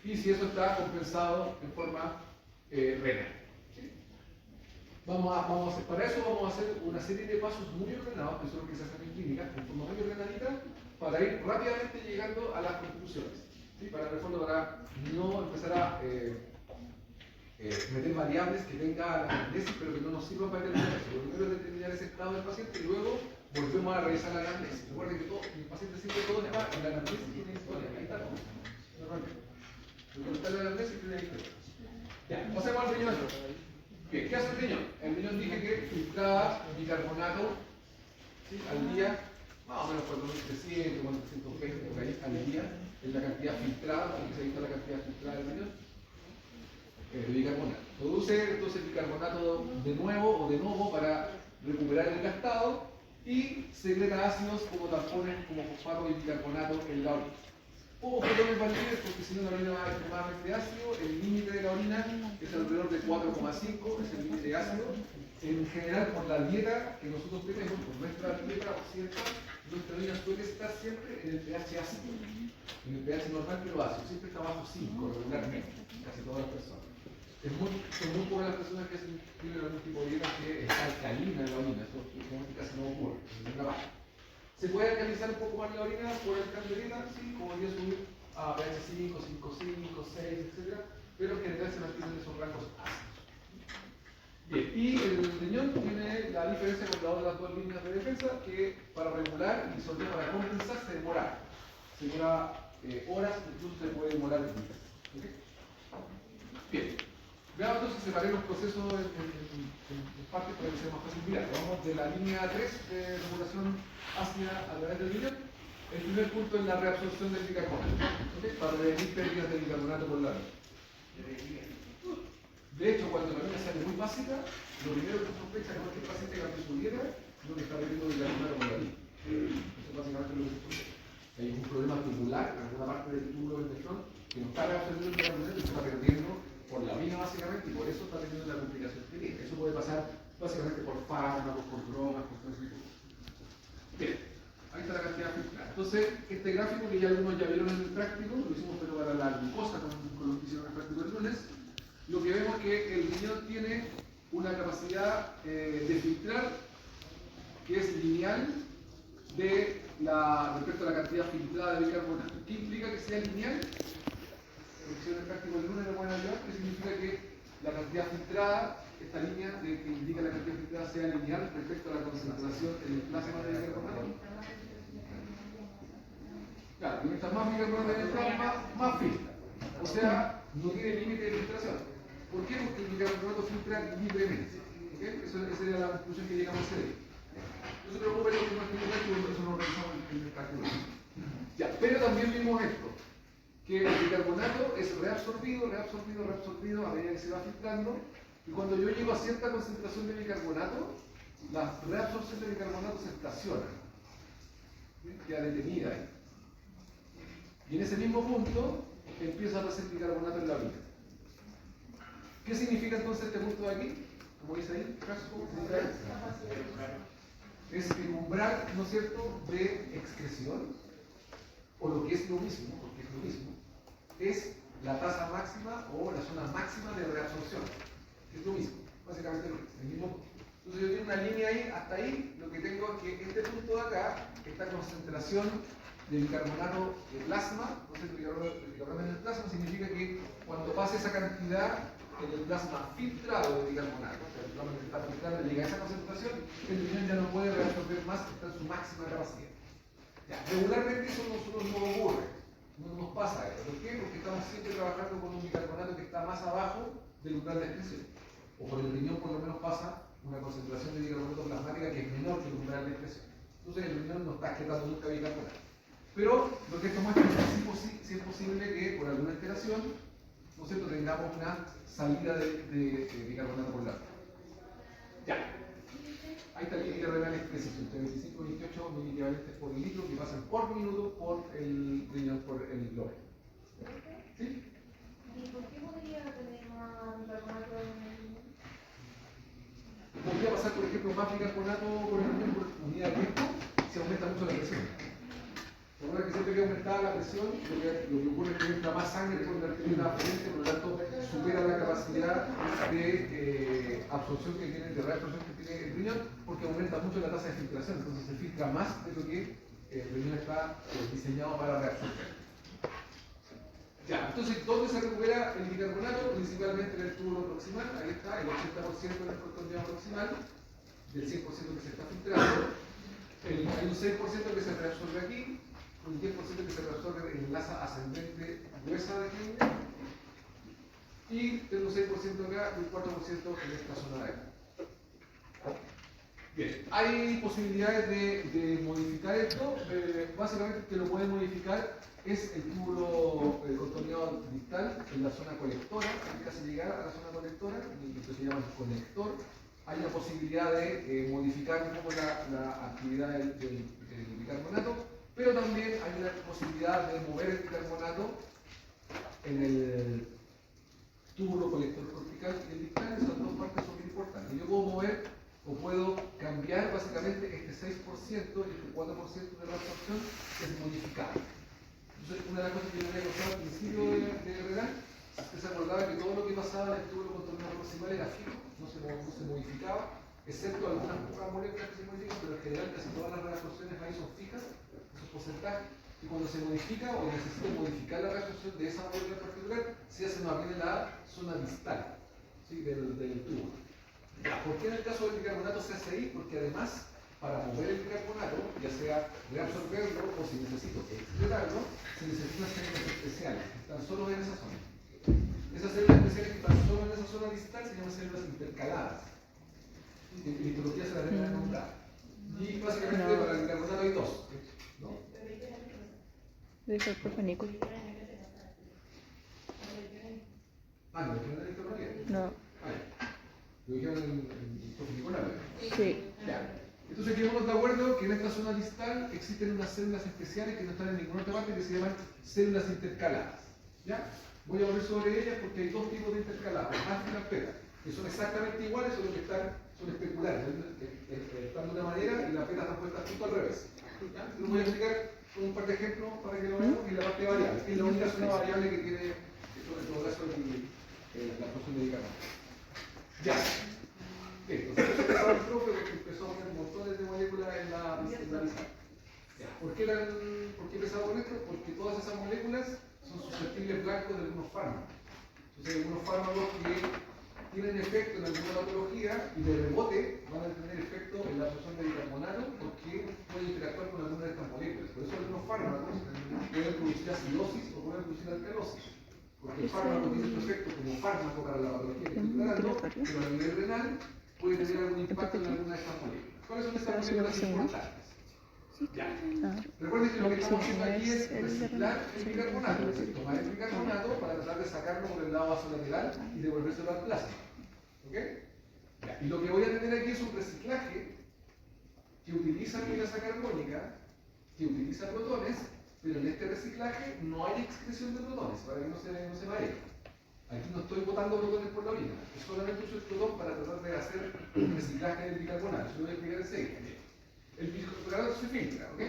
Y si eso está compensado en forma renal. ¿Sí? Para eso vamos a hacer una serie de pasos muy ordenados, que son los que se hacen en clínica, en forma muy ordenadita, para ir rápidamente llegando a las conclusiones. ¿Sí? Para el fondo, para no empezar a meter variables que vengan a la anamnesis, pero que no nos sirvan para determinar eso. Lo primero es determinar ese estado del paciente y luego volvemos a revisar la anamnesis. Recuerden que el paciente siempre todo está en la anamnesis y tiene historia. Ahí está todo. Normalmente. Cuando está en la anamnesis tiene historia. Ya, pasemos al riñón. Bien, ¿qué hace el riñón? El riñón dije que filtraba bicarbonato, ¿sí? Al día, más o menos 4.300, 4.320 por ahí al día, es la cantidad filtrada, porque se ha visto la cantidad filtrada del riñón. De bicarbonato. Produce entonces bicarbonato de nuevo o de nuevo para recuperar el gastado y secreta ácidos como tampones, como fosfato y bicarbonato en la orina. Pocos fotones valientes porque si no la orina va extremadamente ácido, el límite de la orina es alrededor de 4,5, es el límite de ácido. En general, por la dieta que nosotros tenemos, por nuestra dieta occidental, nuestra orina suele estar siempre en el pH ácido, en el pH normal pero ácido, siempre está bajo 5 regularmente, casi todas las personas. Son muy pocas las personas que tienen algún tipo de dieta que es alcalina en la orina, eso casi no ocurre, en ninguna parte. ¿Se puede alcalizar un poco más la orina por el cambio de dieta? Sí, como podría subir a pH 5, 5,5, 6, etc. Pero en general se mantienen esos rangos ácidos. Bien, y el riñón tiene la diferencia con las otras dos líneas de defensa que para regular y sobre todo para compensar se demora. Se demora horas, incluso se puede demorar días. ¿Okay? Bien. Veamos entonces, separé los procesos en partes para que sea más fácil mirar. Vamos de la línea 3 de regulación ácida a través del riñón. El primer punto es la reabsorción del bicarbonato, ¿okay? Para prevenir pérdidas de bicarbonato por la orina. De hecho, cuando la orina sale muy básica, lo primero que se sospecha es que el paciente cambie su dieta, no que está bebiendo bicarbonato por la orina. Eso es básicamente lo que se sospecha. Hay un problema tubular en alguna parte del túbulo del pezón que no está reabsorbiendo el bicarbonato y se está perdiendo por la orina básicamente, y por eso está teniendo la complicación que tiene. Eso puede pasar básicamente por fármacos, por drogas, por todo ese tipo. Bien, ahí está la cantidad filtrada. Entonces, este gráfico que ya algunos ya vieron en el práctico, lo hicimos pero para la glucosa con lo que hicieron en el práctico el lunes, lo que vemos es que el riñón tiene una capacidad de filtrar que es lineal respecto a la cantidad filtrada de bicarbonato. ¿Qué implica que sea lineal? En el práctico del lunes lo pueden ayudar, que significa que la cantidad filtrada, esta línea que indica la cantidad filtrada sea lineal respecto a la concentración en el plasma de bicarbonato. Claro, mientras más bicarbonato en el plasma, más filtra. O sea, no tiene límite de filtración. ¿Por qué? Porque el bicarbonato filtra libremente. ¿Okay? Esa era la conclusión que llegamos a hacer. No se preocupen lo que no es eso lo revisamos en el práctico. Ya, pero también vimos esto. que el bicarbonato es reabsorbido a medida que se va filtrando, y cuando yo llego a cierta concentración de bicarbonato, la reabsorción de bicarbonato se estaciona, ¿sí? Queda detenida ahí. Y en ese mismo punto empieza a aparecer bicarbonato en la orina. ¿Qué significa entonces este punto de aquí? Como dice ahí, es el umbral, ¿no es cierto?, de excreción, o lo que es lo mismo, porque es lo mismo, es la tasa máxima o la zona máxima de reabsorción, que es lo mismo, básicamente el mismo punto. Entonces yo tengo una línea ahí, hasta ahí, lo que tengo es que este punto de acá, esta concentración de bicarbonato de plasma, entonces el bicarbonato en el plasma significa que cuando pase esa cantidad en el plasma filtrado de bicarbonato, o sea, el plasma que está filtrando llega a esa concentración, el riñón ya no puede reabsorber más, está en su máxima capacidad. Ya, regularmente eso no ocurre, no nos pasa eso. ¿Por qué? Porque estamos siempre trabajando con un bicarbonato que está más abajo del umbral de excreción. O por el riñón por lo menos pasa una concentración de bicarbonato plasmática que es menor que el umbral de excreción. Entonces el riñón no está excretando nunca bicarbonato. Pero lo que esto muestra es que sí es posible que por alguna alteración, ¿no es cierto?, tengamos una salida de bicarbonato por la piel. Ya. Ahí está el límite renal expreso, entre 25 y 28 miliequivalentes por litro que pasan por minuto por el riñón, por el globo. ¿Sí? ¿Y por qué podría tener más bicarbonato en el riñón? Podría pasar, por ejemplo, más bicarbonato por el riñón por unidad de tiempo si aumenta mucho la presión. Recuerda que siempre que aumentaba la presión, lo que ocurre es que entra más sangre por la arteria afluente, por lo tanto supera la capacidad de absorción que tiene, de reabsorción que tiene el riñón, porque aumenta mucho la tasa de filtración, entonces se filtra más de lo que el riñón está diseñado para reabsorber. Ya, entonces, ¿dónde se recupera el bicarbonato? Principalmente en el túbulo proximal, ahí está, el 80% en el protondiano proximal, del 100% que se está filtrando, hay un 6% que se reabsorbe aquí, un 10% que se reabsorbe en la asa ascendente gruesa de aquí, y tengo un 6% acá y un 4% en esta zona de acá. Bien, hay posibilidades de modificar esto. Básicamente el que lo puede modificar es el túbulo contorneado distal en la zona colectora, casi llegar a la zona colectora, esto se llama conector. Hay una posibilidad de modificar un poco la actividad del bicarbonato, pero también hay una posibilidad de mover el bicarbonato en el túbulo colector cortical y el distal. Esas dos partes son muy importantes. Yo puedo mover o puedo cambiar básicamente este 6% y este 4% de la absorción es modificable. Entonces, una de las cosas que yo había contado al principio de Renal, usted se acordaba que todo lo que pasaba en el túbulo contorneado proximal era fijo, no se modificaba, excepto algunas pocas moléculas que se modifican, pero en general casi todas las reabsorciones ahí son fijas, esos porcentajes, y cuando se modifica o necesito modificar la reabsorción de esa molécula en particular, se hace más bien en la zona distal, ¿sí?, del tubo. ¿Por qué en el caso del bicarbonato se hace ahí? Porque además, para mover el bicarbonato, ya sea reabsorberlo o si necesito excretarlo, se necesitan células especiales que están solo en esa zona. Esas células especiales que están solo en esa zona distal se llaman células intercaladas. En histología se las deben nombrar. Y básicamente para el bicarbonato hay dos, ¿no? Debe ser por Nico. Ah, ¿no lo dijeron en histología? No. Ah, ya. Lo dijeron en Nicolás. Sí. Ya. Entonces quedamos de acuerdo que en esta zona distal existen unas células especiales que no están en ninguna otra parte que se llaman células intercaladas. ¿Ya? Voy a hablar sobre ellas porque hay dos tipos de intercaladas, las alfa y las beta, que son exactamente iguales, solo que son especulares. Están de una manera y las betas están puestas justo al revés. ¿Ya? Lo voy a explicar con un par de ejemplos para que lo veamos. Y la parte variable, que es la única zona variable que tiene, en todo caso, la función de bicarbonato. Ya. Entonces empezó el profe porque empezó a poner montones de moléculas en la lista. ¿Por qué empezaba con esto? Porque todas esas moléculas son susceptibles blancos de algunos fármacos. Entonces hay algunos fármacos que tienen efecto en alguna patología y de rebote van a tener efecto en la absorción de bicarbonato porque pueden interactuar con alguna de estas moléculas. Por eso algunos fármacos pueden producir acidosis o pueden producir alcalosis. Porque el fármaco tiene su efecto como fármaco para la patología que estoy tratando, pero a nivel renal puede tener algún impacto en alguna de estas moléculas. ¿Cuáles son estas moléculas importantes? Recuerden que lo que estamos haciendo aquí es reciclar el bicarbonato, es decir, tomar el bicarbonato para tratar de sacarlo por el lado vasolateral y devolvérselo al plasma. ¿Ok? Ya. Y lo que voy a tener aquí es un reciclaje que utiliza anilasa carbónica, que utiliza protones, pero en este reciclaje no hay excreción de protones, para que no se maree. Aquí no estoy botando protones por la orina, es solamente uso el protón para tratar de hacer un reciclaje del bicarbonato. Eso lo voy a explicar enseguida. El bicarbonato se filtra, ¿ok?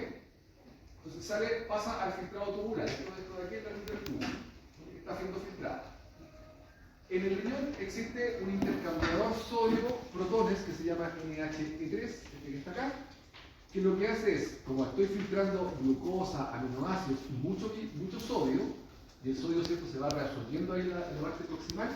Entonces pasa al filtrado tubular. Esto de aquí es la luz del tubo, que está siendo filtrado. En el riñón existe un intercambiador sodio-protones que se llama NHE3, este que está acá, que lo que hace es, como estoy filtrando glucosa, aminoácidos y mucho sodio, y el sodio ¿cierto? Se va reabsorbiendo ahí en la parte proximal,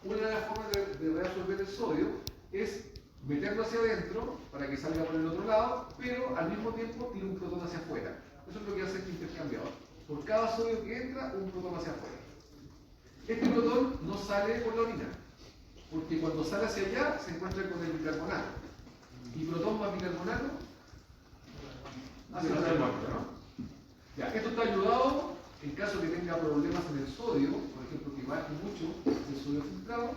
una de las formas de reabsorber el sodio es meterlo hacia adentro para que salga por el otro lado, pero al mismo tiempo tiene un protón hacia afuera. Eso es lo que hace este intercambiador. Por cada sodio que entra, un protón hacia afuera. Este protón no sale por la orina, porque cuando sale hacia allá se encuentra con el bicarbonato. Y protón más bicarbonato hacia el muerto, ¿no? Ya, esto está ayudado en caso que tenga problemas en el sodio, por ejemplo, que baje mucho el sodio filtrado.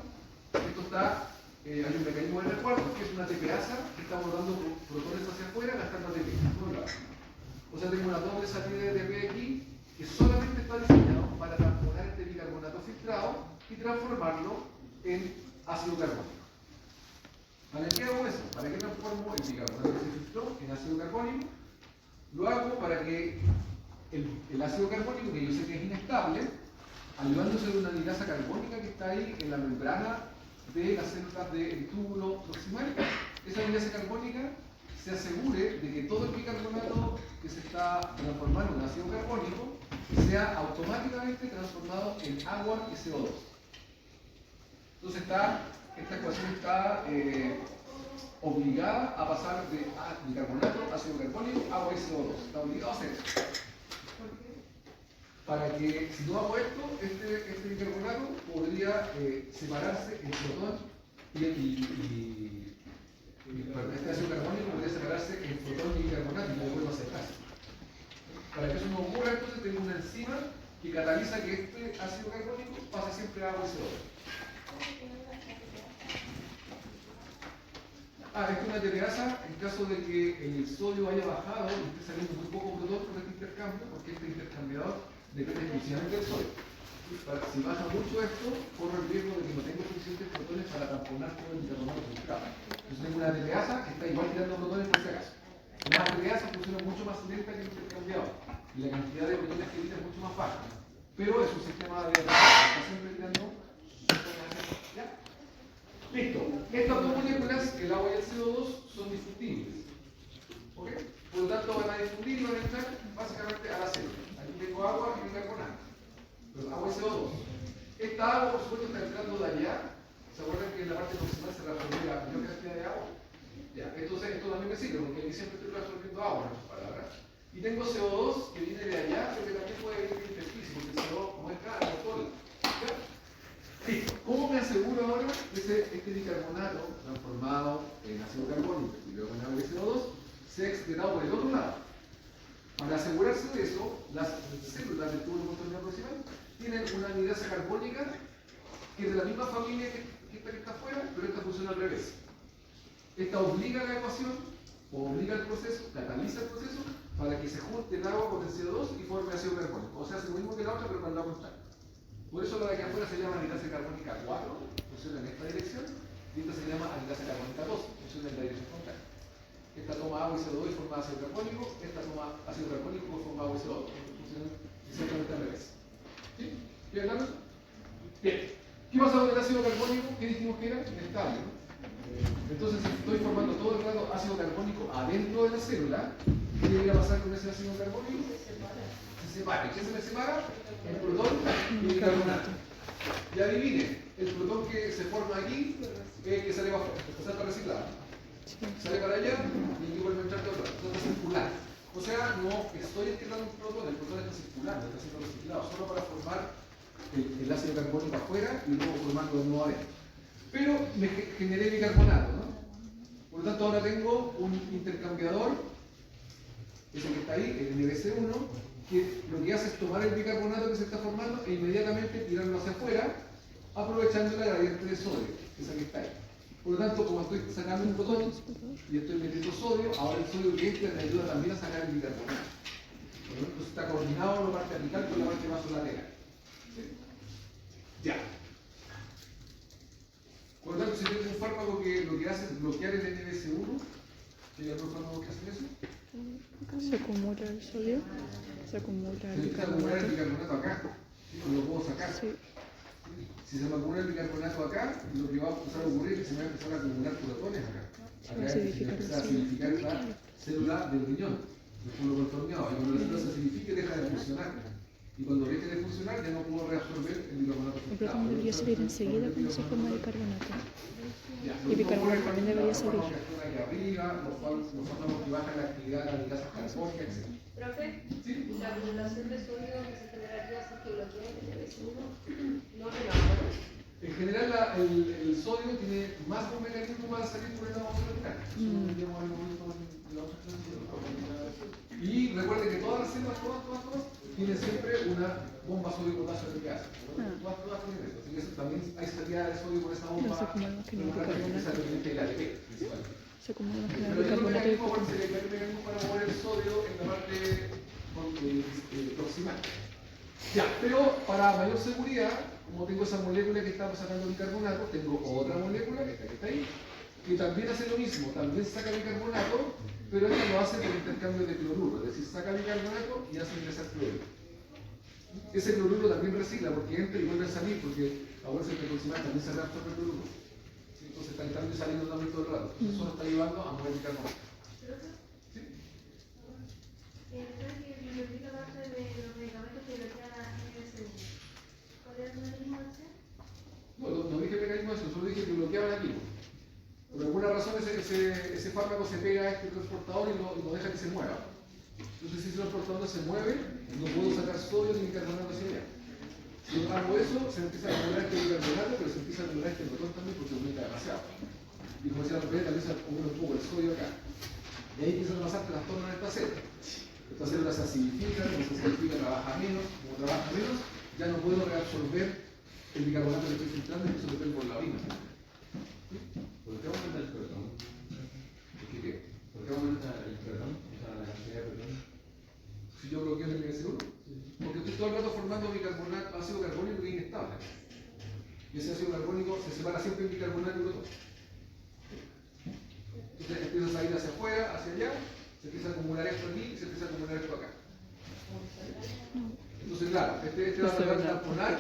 Esto está, hay un mecanismo en el cuarto que es una tepeasa que está botando protones hacia afuera gastando ATP. O sea, tengo una doble salida de ATP aquí que solamente está diseñado para transformar este bicarbonato filtrado y transformarlo en ácido carbónico. ¿Para qué hago eso? ¿Para qué transformo el bicarbonato que se filtró en ácido carbónico? Lo hago para que el ácido carbónico, que yo sé que es inestable, ayudándose de una anilasa carbónica que está ahí en la membrana de las células del túbulo proximal, esa anilasa carbónica se asegure de que todo el bicarbonato que se está transformando en ácido carbónico sea automáticamente transformado en agua y CO2. Entonces esta ecuación está obligada a pasar de bicarbonato, ácido carbónico, agua y CO2. Está obligado a hacer eso. Para que, si no hago esto, este bicarbonato podría separarse en protón este ácido carbónico podría separarse en protón y bicarbonato y no vuelvo a separarse. Para que eso no ocurra, entonces tengo una enzima que cataliza que este ácido carbónico pase siempre a agua y CO2. Esta es una tepeasa en caso de que el sodio haya bajado y esté saliendo muy poco protón por este intercambio, porque este intercambiador depende exclusivamente del sodio. Si baja mucho esto, corro el riesgo de que no tenga suficientes protones para transformar todo el bicarbonato filtrado. Entonces tengo una tepeasa que está igual tirando protones por si acaso. Una tepeasa funciona mucho más lenta que el intercambiador y la cantidad de protones que tira es mucho más baja. Pero es un sistema de está siempre tirando. ¿Ya? Listo. Estas dos moléculas, el agua y el CO2, son difundibles. ¿Ok? Por lo tanto van a difundir y van a entrar básicamente a la célula. Aquí tengo agua y bicarbonato. Pero agua y CO2. Esta agua, por supuesto, está entrando de allá. ¿Se acuerdan que en la parte proximal se reabsorbe la mayor cantidad de agua? Ya, entonces esto también me sirve, porque aquí siempre estoy reabsorbiendo agua, en otras palabras. Y tengo CO2 que viene de allá, pero que también puede venir de intersticio, porque el CO2, como es acá, es todo. Listo. ¿Cómo me aseguro ahora que este bicarbonato transformado en ácido carbónico y luego en agua y CO2 sea excretado por el otro lado? Para asegurarse de eso, las células del túbulo contorno proximal tienen una anilasa carbónica que es de la misma familia que esta que está afuera, pero esta funciona al revés. Esta obliga la ecuación, o obliga el proceso, cataliza el proceso, para que se junte el agua con el CO2 y forme ácido carbónico. O sea, hace lo mismo que la otra, pero con el agua contrario. Por eso la de aquí afuera se llama anilasa carbónica 4, funciona en esta dirección, y esta se llama anilasa carbónica 2, funciona en la dirección contraria. Esta toma agua y CO2 y forma ácido carbónico, esta toma ácido carbónico y forma agua y CO2. Funciona exactamente al revés. ¿Sí? ¿Bien claro? Bien. ¿Qué pasa con el ácido carbónico? ¿Qué dijimos que era? Inestable, ¿no? Entonces, si estoy formando todo el rato ácido carbónico adentro de la célula, ¿qué debería pasar con ese ácido carbónico? Se separa. ¿Qué se me separa? El protón y el bicarbonato. Y adivinen, el protón que se forma aquí es que sale para afuera, está reciclado. Sale para allá y aquí vuelve a entrar de otro lado. Entonces está circular. O sea, no estoy estirando un protón, el protón está circulando, está siendo reciclado, solo para formar el ácido carbónico afuera y luego formarlo de nuevo adentro. Pero me generé bicarbonato, ¿no? Por lo tanto, ahora tengo un intercambiador ese que está ahí, el NBC1, que lo que hace es tomar el bicarbonato que se está formando e inmediatamente tirarlo hacia afuera, aprovechando la gradiente de sodio, esa que está ahí. Por lo tanto, como estoy sacando un protón y estoy metiendo sodio, ahora el sodio que entra me ayuda también a sacar el bicarbonato. Por lo tanto, está coordinado la parte apical con la parte vasolateral. ¿Sí? Ya. Por lo tanto, si tengo un fármaco que lo que hace es bloquear el NBC1, ¿hay otros fármacos que hacen eso? Se acumula el sodio, se acumula Se el empieza a acumular el bicarbonato. bicarbonato acá. ¿Sí? Lo puedo sacar. Sí. Si se me acumula el bicarbonato acá, lo que va a empezar a ocurrir es que se me va a empezar a acumular protones acá. Se va a acidificar Se va a acidificar la célula del riñón, del polo contorneado. Y cuando la célula se acidifique, deja de funcionar. Y cuando deje de funcionar, ya no puedo reabsorber el bicarbonato. El protón debería salir enseguida cuando se forma el bicarbonato. Ya, Y el bicarbonato también debería los salir. fármacos que actúan aquí arriba, los fármacos que bajan la actividad de las ligazas carbónicas, etc. Profe, ¿Sí? la acumulación de sodio que se generaría si que bloquea el NBC1 no renovado. En general, el sodio tiene más de un mecanismo para salir por el lado vasolateral. Y recuerden que todas las células, todas, tienen siempre una bomba sodio-potasio en el caso. Todas tienen eso. Así que también hay salida de sodio por esa bomba. No se acumula más que nada que bicarbonato. es dependiente del ATP, principalmente. Se acumula más que nada Pero hay otro bicarbonato y mecanismo, se le llama el mecanismo para mover el sodio en la parte proximal. Ya, pero para mayor seguridad, como tengo esa molécula que está sacando bicarbonato, tengo otra molécula, esta que está ahí, que también hace lo mismo, también saca bicarbonato, pero esta lo hace por intercambio de cloruro, es decir, saca bicarbonato y hace ingresar cloruro. Ese cloruro también recicla porque entra y vuelve a salir, porque ahora el proximal también se reabsorbe el cloruro. ¿Sí? Entonces está entrando y saliendo también todo el rato. Eso nos está llevando a mover bicarbonato. ¿Sí? ¿Sabes que me explica parte de los medicamentos que bloquean la NBC1? ¿Cuál es el mecanismo de acción? No dije mecanismo de eso, solo dije que bloqueaban aquí. Por alguna razón ese fármaco se pega a este transportador y no deja que se mueva. Entonces si ese transportador no se mueve, no puedo sacar sodio ni bicarbonato hacia allá. Si yo hago eso, se empieza a acumular este bicarbonato, pero se empieza a acumular este protón también porque aumenta demasiado. Y como decía la también se acumula un poco el sodio acá. Y ahí empiezan a pasar trastornos en esta célula. Esta célula se acidifica, como se acidifica trabaja menos, como trabaja menos, ya no puedo reabsorber el bicarbonato que estoy filtrando y eso depende por la orina. ¿Por qué aumenta el protón? ¿Qué? ¿Por qué aumenta el protón? O sea, la cantidad de protón. Si yo bloqueo el NBC1, porque estoy todo el rato formando bicarbonato, ácido carbónico que es inestable. Y ese ácido carbónico se separa siempre en bicarbonato y protón. Entonces empieza a salir hacia afuera, hacia allá, se empieza a acumular esto aquí y se empieza a acumular esto acá. Entonces, claro, este va a tratar de tamponar,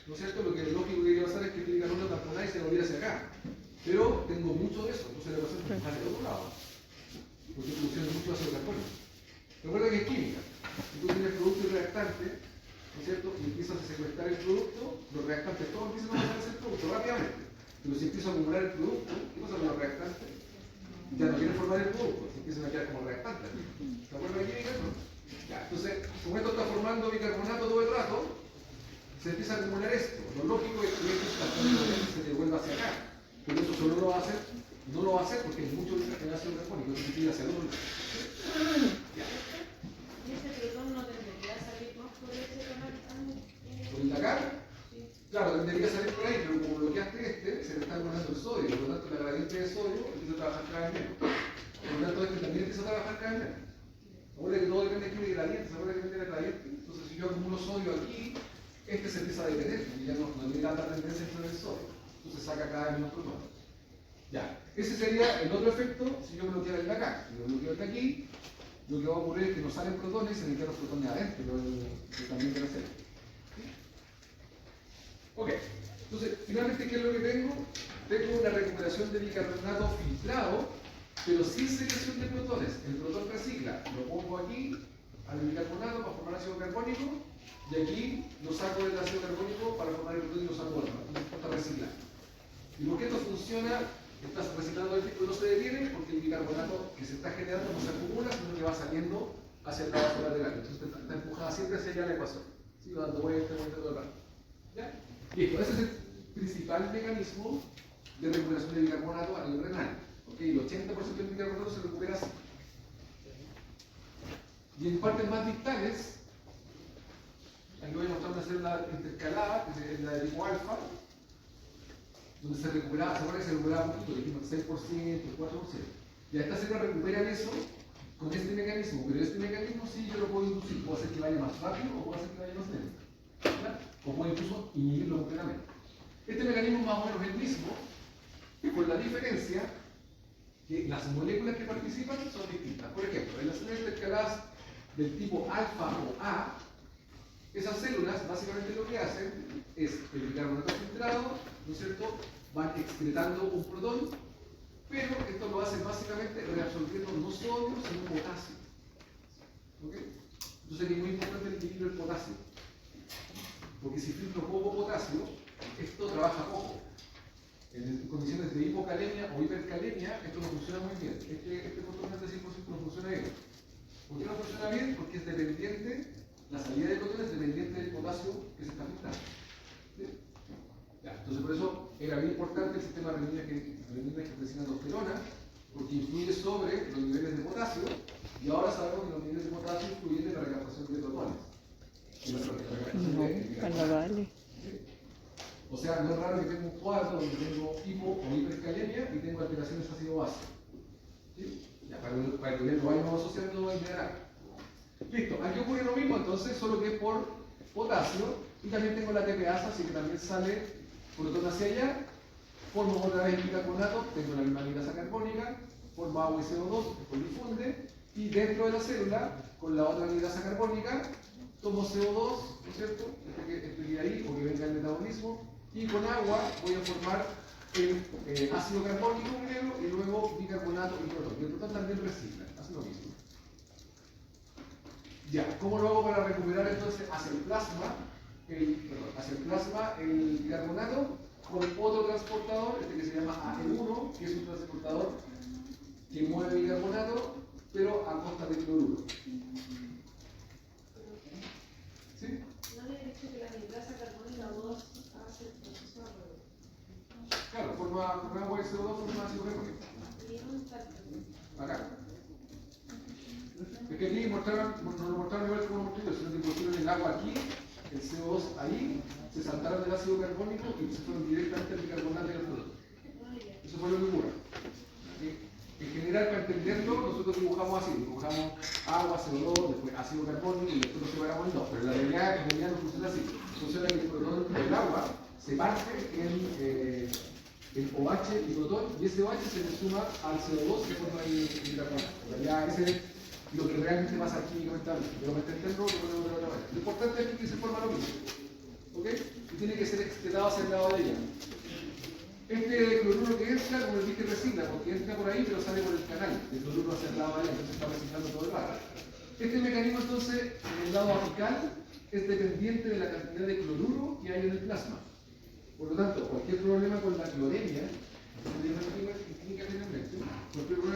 ¿no es cierto? Lo que es lógico que iba a pasar es que este bicarbonato tamponar y se volviera hacia acá. Pero tengo mucho de eso, entonces le pasa a empujar del otro lado. Porque produciendo mucho ácido carbónico. Recuerda que es química. Si tú tienes producto y reactante, ¿no es cierto? Y empiezas a secuestrar el producto, los reactantes todos empiezan a moverse el producto rápidamente. Pero si empiezo a acumular el producto, ¿qué pasa con los reactantes? Ya no quieren formar el producto, se empiezan a quedar como reactantes. ¿Te acuerdas de química? No. Ya, entonces, como esto está formando bicarbonato todo el rato, se empieza a acumular esto. Lo lógico es que esto se devuelva hacia acá. Pero eso solo lo va a hacer, no lo va a hacer porque hay mucho ácido carbónico, eso se tira hacia el otro lado. Ya. ¿Y ese protón no tendría que salir más por ese canal tan...? ¿Por el de acá? Claro, tendría que salir por ahí, pero como bloqueaste se le está acumulando el sodio, por lo tanto la gradiente de sodio empieza a trabajar cada vez menos. Por lo tanto este también empieza a trabajar cada vez menos. Ahora que todo depende de qué gradiente, ¿se acuerda que depende del gradiente? Entonces si yo acumulo sodio aquí, este se empieza a detener, y ya no tiene tanta tendencia a entrar el sodio. Entonces saca cada vez menos protones. Ya, ese sería el otro efecto si yo bloqueara el de acá. Si yo bloqueo el de aquí, lo que va a ocurrir es que no salen protones y se me quedan los protones adentro también de la célula. Ok, entonces finalmente ¿qué es lo que tengo? Tengo una recuperación de bicarbonato filtrado, pero sin secreción de protones. El protón recicla, lo pongo aquí al bicarbonato para formar ácido carbónico y aquí lo saco del ácido carbónico para formar el protón y lo saco bueno, está reciclando. ¿Y por qué esto funciona? Estás reciclando el tipo y no se detiene porque el bicarbonato que se está generando no se acumula, sino que va saliendo hacia el trabajo lateral. Entonces está empujada siempre hacia allá la ecuación. Sigo dando vueltas todo el rato. ¿Ya? Listo, ese es el principal mecanismo de recuperación de bicarbonato a nivel renal. ¿Okay? El 80% del bicarbonato se recupera así. Y en partes más distales, aquí voy a mostrar una célula intercalada, que es la de tipo alfa, donde se recuperaba, se acuerda que se recuperaba poquito, dijimos el 6%, el 4%. Y a esta célula recuperan eso con este mecanismo, pero este mecanismo sí yo lo puedo inducir, puedo hacer que vaya más rápido o puedo hacer que vaya más lento. ¿Verdad? O puedo incluso inhibirlo completamente. Este mecanismo es más o menos el mismo, con la diferencia que las moléculas que participan son distintas. Por ejemplo, en las células intercaladas del tipo alfa o A, esas células básicamente lo que hacen es el bicarbonato filtrado, ¿no es cierto? Van excretando un protón, pero esto lo hacen básicamente reabsorbiendo no sodio, sino potasio. ¿Ok? Entonces aquí es muy importante el equilibrio del potasio. Porque si filtro poco potasio, esto trabaja poco. En condiciones de hipocalemia o hipercalemia, esto no funciona muy bien. Este protón de 100% no funciona bien. ¿Por qué no funciona bien? Porque es dependiente, la salida de protones es dependiente del potasio que se está filtrando. ¿Sí? Ya, entonces por eso era bien importante el sistema renina angiotensina aldosterona, porque influye sobre los niveles de potasio, y ahora sabemos que los niveles de potasio influyen en la recaptación de protones. No, vale. O sea, no es raro que tenga un cuadro donde tengo hipo o hipercalemia y tengo alteraciones ácido-base. ¿Sí? Ya, para que lo vayamos asociando en general. Listo, aquí ocurre lo mismo entonces, solo que es por potasio, y también tengo la TPasa, así que también sale protón hacia allá, formo otra vez el bicarbonato, tengo la misma anidasa carbónica, formo agua y CO2, después difunde, y dentro de la célula, con la otra anidasa carbónica, tomo CO2, ¿no es cierto? Este que ahí, o que venga el metabolismo, y con agua voy a formar el ácido carbónico primero y luego bicarbonato y protón. Y el protón también recicla, hace lo mismo. Ya, ¿cómo lo hago para recuperar entonces hacia el plasma el bicarbonato? Con otro transportador, este que se llama AE1, que es un transportador que mueve bicarbonato, pero a costa de cloruro. ¿Sí? ¿No le he dicho que la anidasa carbónica 2 hace el proceso al revés? Claro, forma agua y CO2, forma ácido carbónico. ¿Y dónde está el proceso? Acá. Es que aquí no lo mostraron igual como lo mostré yo, sino que pusieron el agua aquí, el CO2 ahí, se saltaron del ácido carbónico y se fueron directamente al bicarbonato y al protón. Eso fue lo que ocurrió. En general, para entenderlo, nosotros dibujamos así, dibujamos agua, CO2, después ácido carbónico y después lo separamos en dos. Pero la realidad no funciona así. Funciona que el protón del agua se parte en OH y protón, y ese OH se le suma al CO2 que forma el bicarbonato. En realidad, ese es lo que realmente pasa químicamente hablando. Pero para entenderlo, lo ponemos de otra manera. Lo importante es que se forma lo mismo. ¿Ok? Y tiene que ser excretado hacia el lado de ella. Este cloruro que entra, como les dije, recicla, porque entra por ahí, pero sale por el canal. El cloruro hacia el lado de ella, entonces está reciclando todo el rato. Este mecanismo, entonces, en el lado apical, es dependiente de la cantidad de cloruro que hay en el plasma. Por lo tanto, cualquier problema con la cloremia, cualquier problema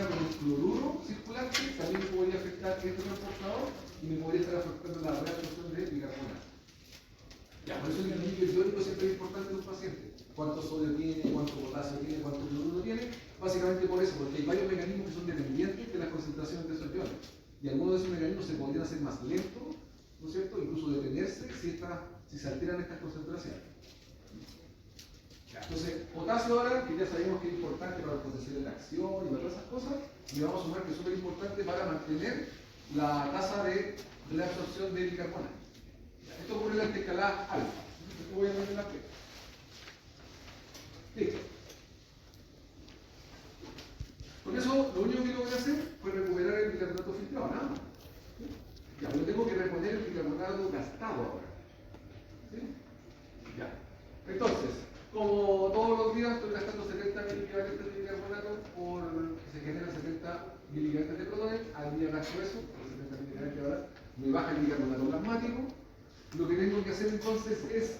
con el cloruro circulante también me podría afectar este transportador y me podría estar afectando la reabsorción de bicarbonato. Ya, por eso el equilibrio iónico siempre es importante en un paciente. Cuánto sodio tiene, cuánto potasio tiene, cuánto cloruro tiene. Básicamente por eso, porque hay varios mecanismos que son dependientes de las concentraciones de esos iones. Y algunos de esos mecanismos se podrían hacer más lentos, ¿no es cierto? Incluso detenerse si se alteran estas concentraciones. Entonces, potasio ahora, que ya sabemos que es importante para el potencial de acción y para todas esas cosas, y vamos a sumar que es súper importante para mantener la tasa de reabsorción de bicarbonato. Esto ocurre en la intercalada alfa. Esto voy a poner en la P. Listo. Con eso, lo único que voy a hacer fue recuperar el bicarbonato filtrado, nada más. ¿Sí? Ya, yo tengo que reponer el bicarbonato gastado ahora. ¿Sí? Ya. Entonces, como todos los días estoy gastando 70 milivalentes de bicarbonato se generan 70 milivalentes de protones, al día gasto eso, por 70 milivalentes ahora, me baja el bicarbonato plasmático. Lo que tengo que hacer entonces es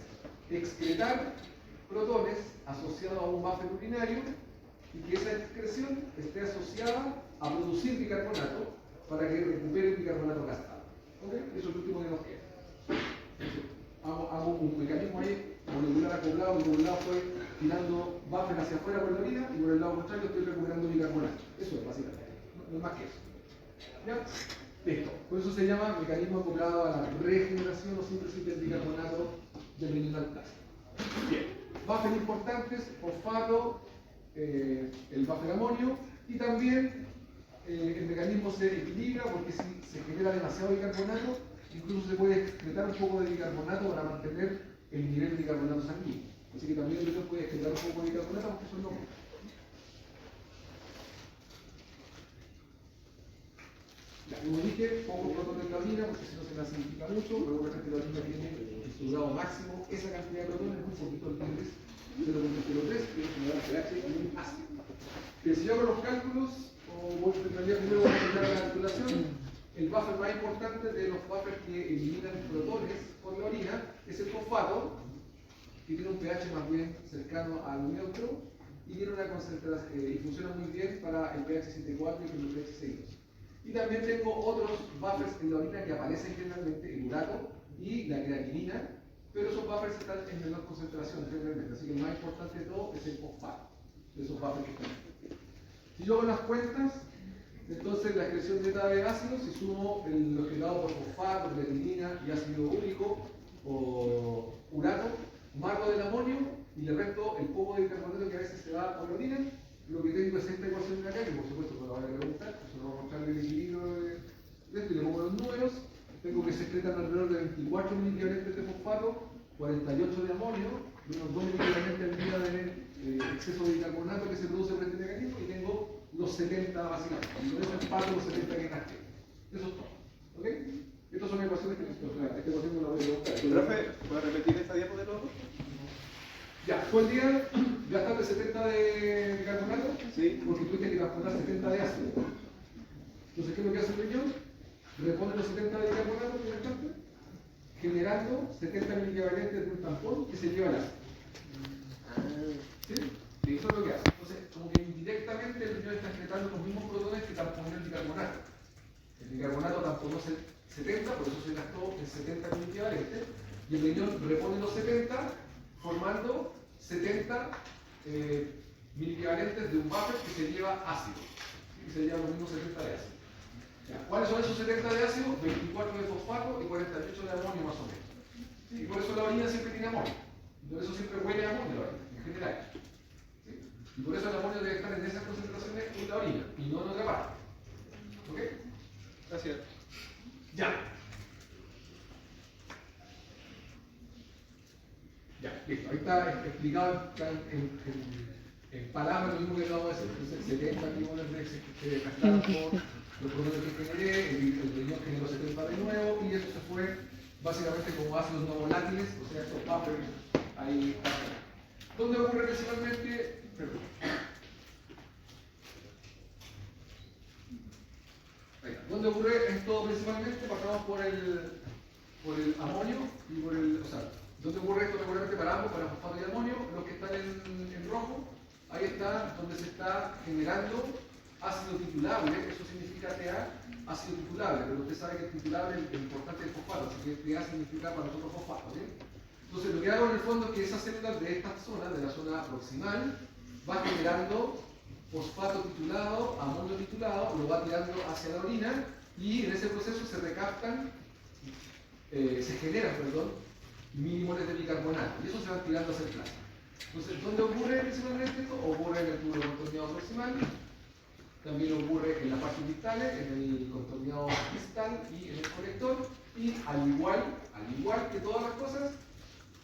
excretar protones asociados a un buffer urinario y que esa excreción esté asociada a producir bicarbonato para que recupere el bicarbonato gastado. ¿Ok? Eso es lo último que nos queda. Hago un mecanismo ahí molecular acoplado que por un lado estoy tirando buffer hacia afuera por la orina y por el lado contrario estoy recuperando bicarbonato. Eso es básicamente. No es más que eso. ¿Ya? Listo. Por eso se llama mecanismo acoplado a la regeneración o síntesis del bicarbonato del mineral plástico. Bien. Buffer importantes, fosfato, el buffer amonio y también el mecanismo se equilibra porque si se genera demasiado bicarbonato, incluso se puede excretar un poco de bicarbonato para mantener el nivel de bicarbonato sanguíneo. Así que también el riñón puede excretar un poco de bicarbonato, aunque eso no mucho. Como dije, poco protones de la orina, porque si no se la significa mucho. Recuerden que la orina tiene en su grado máximo esa cantidad de protones, un poquito el pH, 0.03, que es un pH y un ácido. Que si yo hago los cálculos, o en realidad primero voy a explicar la calculación, el buffer más importante de los buffers que eliminan protones por la orina es el fosfato, que tiene un pH más bien cercano al neutro y tiene una concentración y funciona muy bien para el pH 7.4 y el pH 6.2. Y también tengo otros buffers en la orina que aparecen generalmente, el urato y la creatinina, pero esos buffers están en menor concentración generalmente, así que el más importante de todo es el fosfato, de esos buffers que están. Si yo hago las cuentas, entonces la excreción neta de ácidos, si sumo lo generado por fosfato, creatinina y ácido úrico o urato, marco del amonio y le resto el poco de bicarbonato que a veces se da por la orina, lo que tengo es esta ecuación de acá, que por supuesto me la van a preguntar, pues no vamos a mostrar el equilibrio de esto y le pongo los números. Tengo que se excretan alrededor de 24 miliequivalentes de fosfato, 48 de amonio, y unos 2 miliequivalentes al día de exceso de bicarbonato que se produce por este mecanismo, y tengo los 70 básicamente. Y con eso empato los 70 que gasté. Eso es todo. ¿Ok? Estas son ecuaciones que esta ecuación no la voy a preguntar. Profe, ¿puedo repetir esta diapo de nuevo? Ya, fue el día, gastaste 70 de bicarbonato, Sí. porque tuviste que transportar 70 de ácido. Entonces, ¿qué es lo que hace el riñón? Repone los 70 de bicarbonato que gastaste, generando 70 miliquivalentes de un tampón que se lleva el ácido. ¿Sí? Y eso es lo que hace. Entonces, como que indirectamente el riñón está excretando los mismos protones que tamponó el bicarbonato. El bicarbonato tamponó 70, por eso se gastó en 70 miliquivalentes, y el riñón repone los 70, formando 70 miliquivalentes de un buffer que se lleva ácido, que se lleva los mismos 70 de ácido. Ya, ¿cuáles son esos 70 de ácido? 24 de fosfato y 48 de amonio más o menos. ¿Sí? Y por eso la orina siempre tiene amonio. Y por eso siempre huele a amonio la orina, en general. ¿Sí? Y por eso el amonio debe estar en esas concentraciones en la orina y no en otra parte. ¿Ok? Gracias. Ya. Ya, listo. Ahí está explicado en palabras lo mismo que acabo de decir. Entonces, 70 millones de gastados por los protones que generé, el riñón generó 70 de nuevo, y eso se fue básicamente como ácidos no volátiles, o sea, estos buffers ahí. ¿Dónde ocurre principalmente? Perdón. ¿Dónde ocurre esto principalmente? Pasamos por el amonio y por el. O sea, ¿dónde ocurre esto regularmente para ambos, para fosfato y amonio? Los que están en rojo, ahí está donde se está generando ácido titulable, eso significa TA, ácido titulable, pero usted sabe que el titulable es importante el fosfato, así que TA significa para nosotros fosfato, ¿sí? Entonces lo que hago en el fondo es que esas células de esta zona, de la zona proximal, va generando fosfato titulado, amonio titulado, lo va tirando hacia la orina y en ese proceso se recaptan, se generan, milimoles de bicarbonato y eso se va tirando hacia el plasma. Entonces, ¿dónde ocurre principalmente esto? Ocurre en el tubo contorneado proximal, también ocurre en la parte distal, en el contorneado distal y en el colector, y al igual que todas las cosas,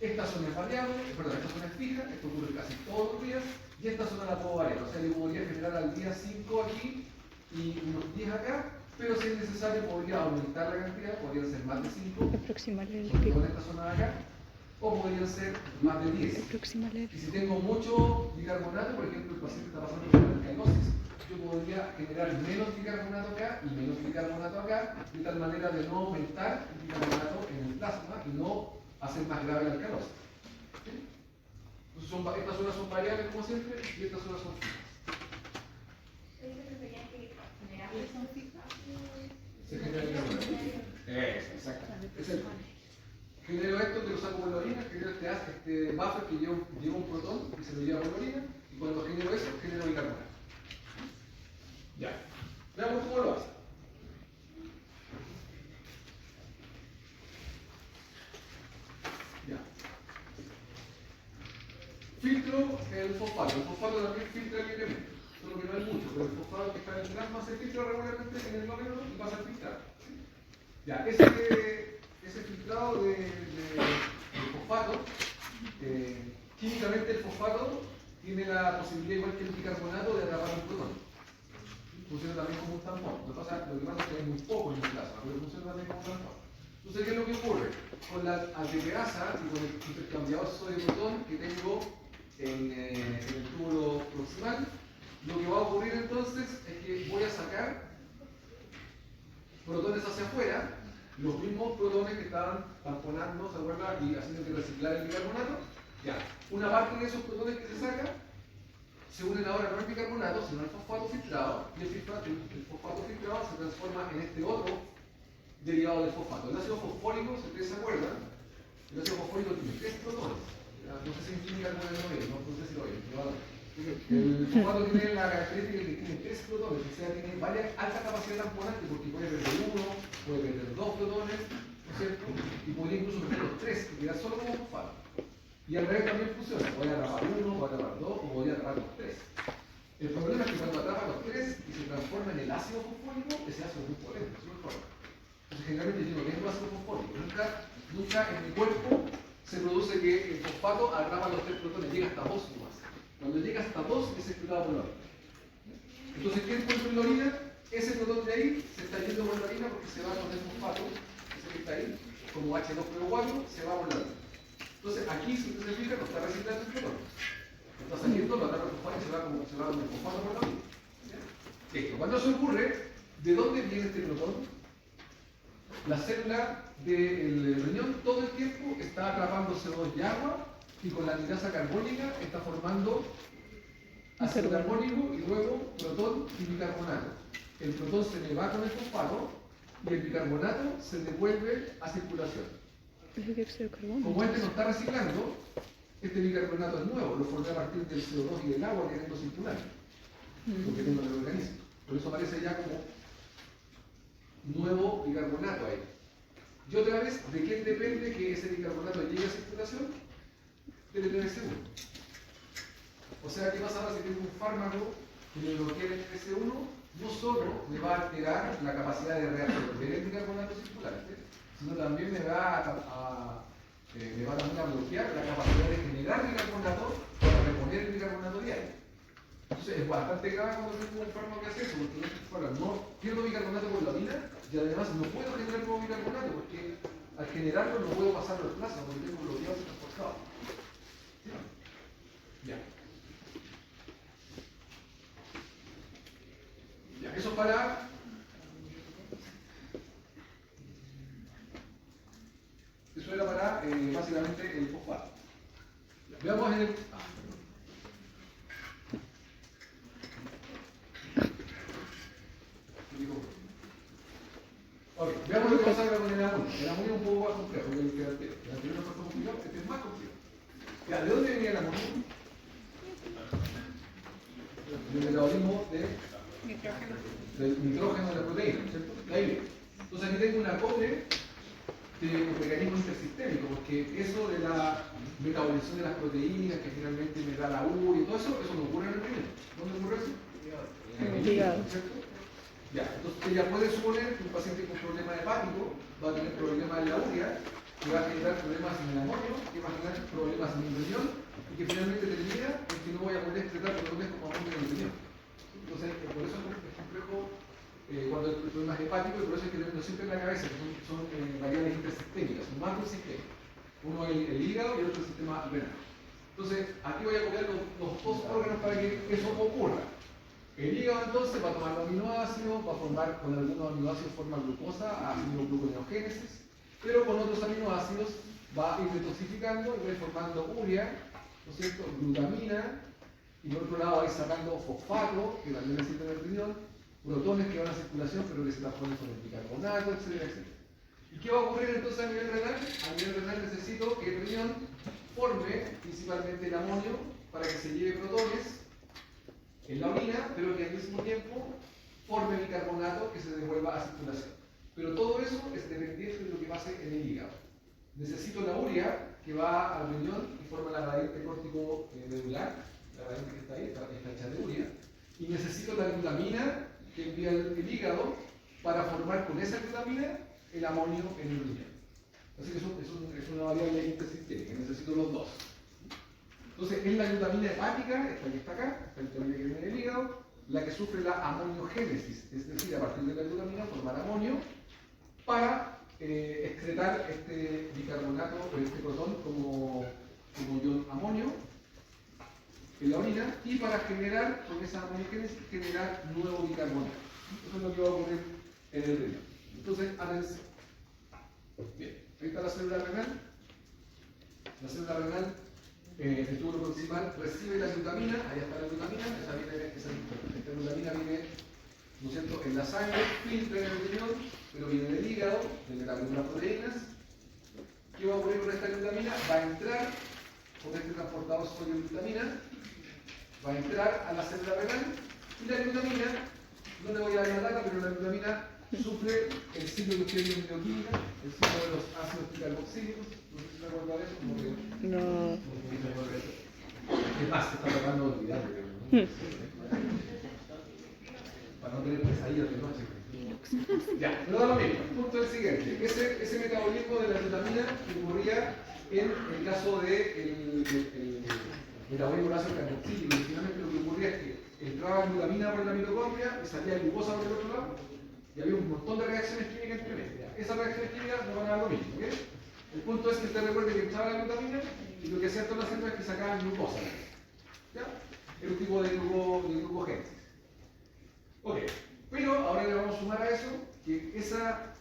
esta zona es variable, esta zona es fija, esto ocurre casi todos los días, y esta zona la puedo variar, o sea, yo podría generar al día 5 aquí y unos 10 acá, pero si es necesario podría aumentar la cantidad, podrían ser más de 5, Aproximarle el con pico. esta zona de acá, o podrían ser más de 10. Aproximarle el Y si tengo mucho bicarbonato, por ejemplo, el paciente está pasando por alcalosis, yo podría generar menos bicarbonato acá y menos bicarbonato acá, de tal manera de no aumentar el bicarbonato en el plasma y no hacer más grave la alcalosis. ¿Sí? Entonces estas zonas son variables como siempre y estas zonas son fijas. Se genera el bicarbonato. Eso, exactamente. Es el genero esto que lo saco por la orina, genero este buffer que lleva un protón y se lo lleva por la orina, y cuando genero eso, genero bicarbonato. Ya. Veamos cómo lo hace. fosfato también filtra libremente, solo que no hay mucho, pero el fosfato que está en el plasma se filtra regularmente en el glómero y pasa a filtrar. Ya, ese filtrado de fosfato, químicamente el fosfato tiene la posibilidad, igual que el bicarbonato, de atrapar un protón. Funciona también como un tampón. Lo que pasa es que hay muy poco en el plasma, pero funciona también como un tampón. Entonces, ¿qué es lo que ocurre? Con la aldehidrasa y con el intercambiador sodio-protón que tengo en el túbulo proximal, lo que va a ocurrir entonces es que voy a sacar protones hacia afuera, los mismos protones que estaban tamponando, ¿se acuerdan? Y haciendo que reciclar el bicarbonato. Ya, una parte de esos protones que se sacan se unen ahora no al bicarbonato, sino al fosfato filtrado, y el fosfato filtrado se transforma en este otro derivado del fosfato. El ácido fosfórico, si ustedes se acuerdan, el ácido fosfórico tiene 3 protones. No sé si en química alguna vez lo ven, no sé si lo ven, pero el fosfato tiene la característica de que tiene 3 protones, o sea, tiene alta capacidad tamponante porque puede perder 1, puede perder 2 protones, ¿no es cierto? Y podría incluso perder los 3 y quedar solo como fosfato. Y al revés también funciona, podría atrapar 1, podría atrapar 2 o podría atrapar los 3. El problema es que cuando atrapa los 3 y se transforma en el ácido fosfórico, ese ácido es muy potente, es muy fuerte. Entonces generalmente yo no tengo ácido fosfórico, nunca en mi cuerpo se produce que el fosfato atrapa los 3 protones, llega hasta 2 nomás. Cuando llega hasta 2 es exclutado por la orina. Entonces, ¿qué encuentro en la orina? Ese protón de ahí se está yendo por la orina porque se va con el fosfato, ese que está ahí, como H2PO4, se va por la orina. Entonces, aquí, si usted se fija, no está reciclando el protón. Está saliendo, lo atrapa el fosfato y se va con el fosfato por la orina. Esto. Cuando eso ocurre, ¿de dónde viene este protón? La célula del riñón todo el tiempo está atrapando CO2 y agua y con la anhidrasa carbónica está formando ácido carbónico y luego protón y bicarbonato. El protón se me va con el fosfato y el bicarbonato se devuelve a circulación. Como este no está reciclando, este bicarbonato es nuevo, lo formé a partir del CO2 y del agua que tengo circulando, lo que tengo en el organismo. Por eso aparece ya como nuevo bicarbonato ahí. Y otra vez, ¿de quién depende que ese bicarbonato llegue a circulación? Del NS1. O sea, ¿qué pasa ahora si tengo un fármaco que me bloquea el NS1? No solo me va a alterar la capacidad de reabsorber el bicarbonato circulante, sino también me va también a bloquear la capacidad de generar bicarbonato para reponer el bicarbonato diario. Entonces es bastante grave cuando tengo un fármaco que hace eso, porque no pierdo bicarbonato por la orina y además no puedo generar nuevo bicarbonato porque al generarlo no puedo pasarlo al plasma porque tengo bloqueado y transportado. ¿Sí? Ya. Ya, eso para eso era para básicamente el fosfato. Veamos en el ok, veamos lo que pasa con el amonio. El amonio es un poco más complejo que el anterior. El anterior no fue complicado, este es más complejo. Ya, ¿de dónde venía el amonio? Del metabolismo del nitrógeno de la proteína, ¿cierto? De ahí viene. Entonces aquí tengo una acople de un mecanismo intersistémico, porque eso de la metabolización de las proteínas que finalmente me da la urea y todo eso, eso no ocurre en el riñón. ¿Dónde ocurre eso? En el hígado, ¿cierto? Ya, entonces ya puede suponer que un paciente con problema hepático va a tener problemas en la urea, que va a generar problemas en el amonio, que va a generar problemas en el riñón y que finalmente termina en que no voy a poder excretar protones como amonio en el riñón. Entonces, por eso es complejo cuando el problema es hepático y por eso hay que tenerlo siempre en la cabeza, que son variables intersistémicas, son más de un sistema. Uno es el hígado y el otro el sistema renal. Entonces, aquí voy a copiar los dos órganos para que eso ocurra. El hígado entonces va a tomar los aminoácidos, va a formar con algunos aminoácidos forma glucosa, ácido gluconeogénesis, pero con otros aminoácidos va a ir detoxificando y va a ir formando urea, ¿no es cierto? Glutamina, y por otro lado va a ir sacando fosfato, que también necesita en el riñón, protones que van a circulación pero que se transforman con el bicarbonato, etcétera, etcétera. ¿Y qué va a ocurrir entonces a nivel renal? A nivel renal necesito que el riñón forme principalmente el amonio para que se lleve protones en la orina, pero que al mismo tiempo forme bicarbonato que se devuelva a circulación. Pero todo eso es dependiente de lo que pase en el hígado. Necesito la urea que va al riñón y forma la gradiente córtico medular, la variante que está ahí, esta hecha de urea, y necesito la glutamina que envía el hígado para formar con esa glutamina el amonio en el riñón. Así que es una variable intersistémica, necesito los dos. Entonces, es la glutamina hepática, esta que está acá, esta glutamina que viene del hígado, la que sufre la amoniogénesis, es decir, a partir de la glutamina formar amonio para excretar este bicarbonato o este protón como ion amonio en la orina y para generar, con esa amoniogénesis, generar nuevo bicarbonato. Eso es lo que va a ocurrir en el riñón. Entonces, atención. Bien, ahí está la célula renal. La célula renal, el túbulo proximal, recibe la glutamina, ahí está la glutamina, esta glutamina viene, ¿no es cierto?, en la sangre, filtra en el riñón, pero viene del hígado, de las proteínas. ¿Qué va a ocurrir con esta glutamina? Va a entrar con este transportador sodio-glutamina, va a entrar a la célula renal y la glutamina, no le voy a dar la data, pero la glutamina sufre el ciclo que ustedes en bioquímica, el ciclo de los ácidos carboxílicos. No sé si se acuerdan de eso, como que No. es más, se está tratando de olvidar, para no tener pesadillas de noche. Ya, pero da lo mismo. El punto es el siguiente. Ese metabolismo de la glutamina que ocurría en el caso del metabolismo del ácido carboxílico. Finalmente lo que ocurría es que entraba glutamina por la mitocondria y salía glucosa por el otro lado y había un montón de reacciones químicas entre medio. Esas reacciones químicas no van a dar lo mismo, ¿ok? El punto es que usted recuerde que entraba la glutamina y lo que hacía todas las células es que sacaban glucosa. ¿Ya? Era un tipo de glucogénesis. Ok, pero ahora le vamos a sumar a eso que esa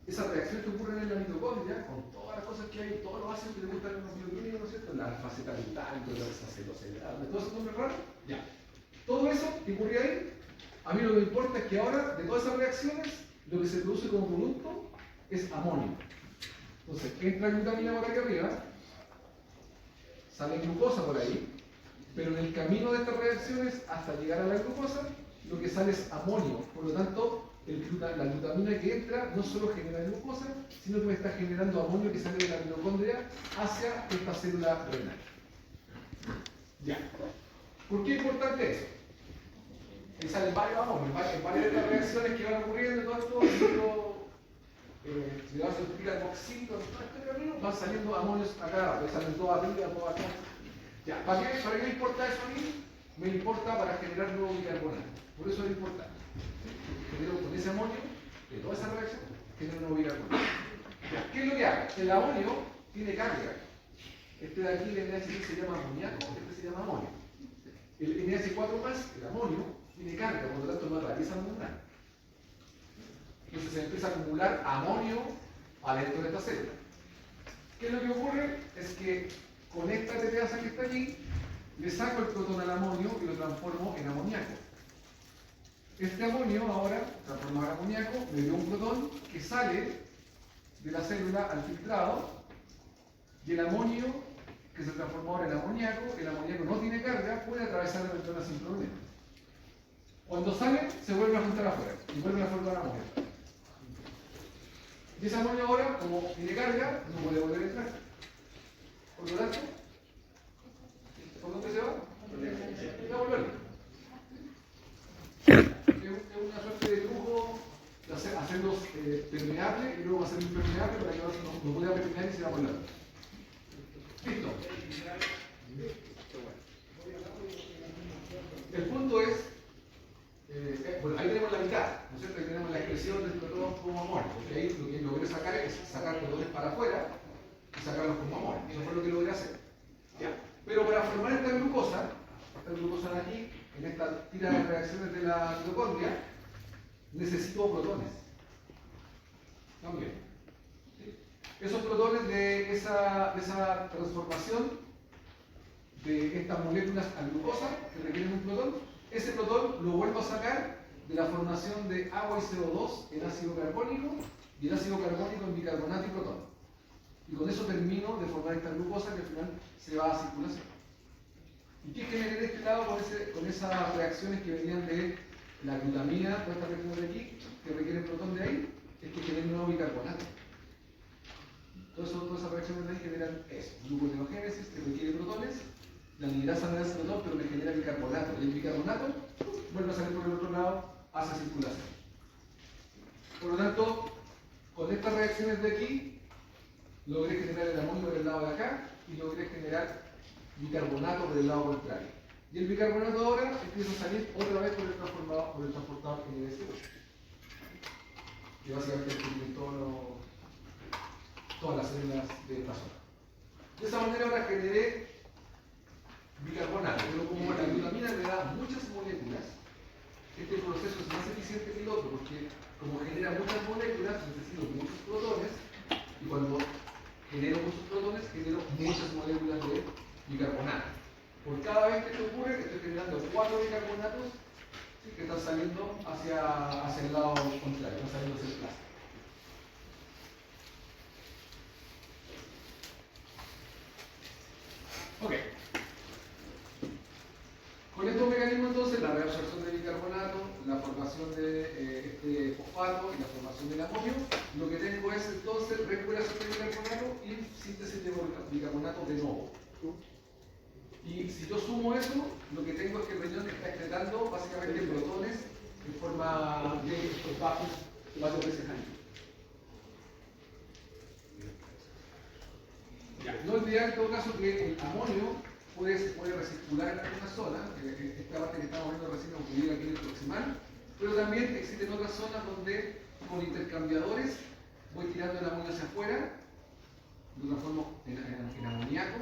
reacción que ocurre en la mitocondria, con todas las cosas que hay, todos los ácidos que le gustan a los bioquímicos, ¿no es cierto? La alfa-cetaglutánico, la acetoselato, todos esos nombres raros, ya. Todo eso que ocurre ahí, a mí lo que me importa es que ahora, de todas esas reacciones, lo que se produce como producto es amonio. Entonces, entra glutamina por aquí arriba, sale glucosa por ahí, pero en el camino de estas reacciones, hasta llegar a la glucosa, lo que sale es amonio. Por lo tanto, la glutamina que entra no solo genera glucosa, sino que me está generando amonio que sale de la mitocondria hacia esta célula renal. Ya. ¿Por qué es importante eso? Ahí salen varios amonios, varias de las reacciones que van ocurriendo, todo esto, si le vas a explicar carboxílico, todo este camino, van saliendo amonios acá, salen todos arriba, todos acá. Ya, ¿para qué me importa eso a mí? Me importa para generar nuevo bicarbonato. Por eso es importante. Genero con ese amonio, de toda esa reacción, genero nuevo bicarbonato. Ya, ¿qué es lo que hago? El amonio tiene carga. Este de aquí, el NH3 se llama amoníaco, este se llama amonio. El NH4+, el amonio, tiene carga, por lo tanto no atraviesa la membrana. Entonces se empieza a acumular amonio adentro de esta célula. ¿Qué es lo que ocurre? Es que con esta teteasa que está aquí, le saco el protón al amonio y lo transformo en amoníaco. Este amonio ahora, transformado en amoníaco, me dio un protón que sale de la célula al filtrado y el amonio que se transformó ahora en amoníaco, el amoníaco no tiene carga, puede atravesar la membrana sin problema. Cuando sale, se vuelve a juntar afuera y vuelve a formar amoníaco. Y ese amonio ahora, como tiene carga, no puede volver a entrar. Por lo tanto, ¿por dónde se va? Va a volver. Es una suerte de lujo hacerlos permeables y luego hacerlos impermeables para que no pueda permear y se va a volar. Listo. El punto es, bueno, ahí tenemos la mitad, ¿no es cierto? Ahí tenemos la expresión del protón como amonio, porque ahí lo que logré sacar es sacar protones para afuera y sacarlos como amonio. Eso fue lo que logré hacer. ¿Ya? Pero para formar esta glucosa de aquí, en esta tira de reacciones de la mitocondria, necesito protones. También. ¿Sí? Esos protones de esa transformación de estas moléculas a glucosa que requieren un protón, ese protón lo vuelvo a sacar de la formación de agua y CO2 en ácido carbónico y el ácido carbónico en bicarbonato y protón. Y con eso termino de formar esta glucosa que al final se va a circulación. ¿Y qué generé de este lado con esas reacciones que venían de la glutamina, todas estas reacciones de aquí, que requieren protón de ahí? Es que generan un nuevo bicarbonato. Todas esas reacciones de ahí generan eso, gluconeogénesis que requiere protones la ligrasa me da CO2, pero me genera bicarbonato. Y el bicarbonato vuelve a salir por el otro lado, hace circulación. Por lo tanto, con estas reacciones de aquí, logré generar el amonio por el lado de acá y logré generar bicarbonato por el lado contrario. Y el bicarbonato ahora empieza a salir otra vez por el transportador NDC8, que básicamente tiene todas las células de esta zona. De esa manera ahora generé bicarbonato, pero como la glutamina me da muchas moléculas, este proceso es más eficiente que el otro, porque como genera muchas moléculas, necesito muchos protones, y cuando genero muchos protones, genero muchas moléculas de bicarbonato. Por cada vez que esto ocurre, estoy generando 4 bicarbonatos, ¿sí?, que están saliendo hacia el lado contrario, están saliendo hacia el plástico. Ok. Con estos mecanismos entonces, la reabsorción de bicarbonato, la formación de este fosfato y la formación del amonio, lo que tengo es entonces recuperación de bicarbonato y síntesis de bicarbonato de nuevo. Y si yo sumo eso, lo que tengo es que el riñón está excretando básicamente protones en forma de estos varios veces años. No olvidar en todo caso que el amonio se puede recircular en algunas zonas, esta parte que estamos viendo recién ocurrida aquí en el proximal, pero también existen otras zonas donde con intercambiadores voy tirando el amonio hacia afuera, lo transformo en amoníaco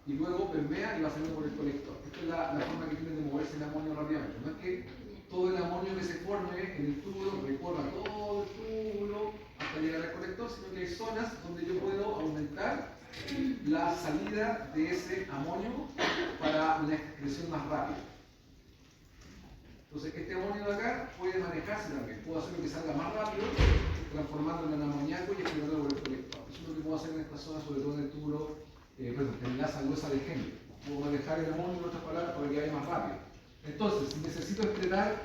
y luego permea y va saliendo por el colector. Esta es la forma que tiene de moverse el amonio rápidamente. No es que todo el amonio que se forme en el túbulo recorra todo el túbulo hasta llegar al colector, sino que hay zonas donde yo puedo aumentar la salida de ese amonio para una excreción más rápida. Entonces, este amonio de acá puede manejarse también. Puedo hacer que salga más rápido, transformándolo en amoníaco y extraerlo por el colector. Eso es lo que puedo hacer en esta zona, sobre todo en el túbulo, en la gruesa de Henle. Puedo manejar el amonio, en otras palabras, para que vaya más rápido. Entonces, si necesito excretar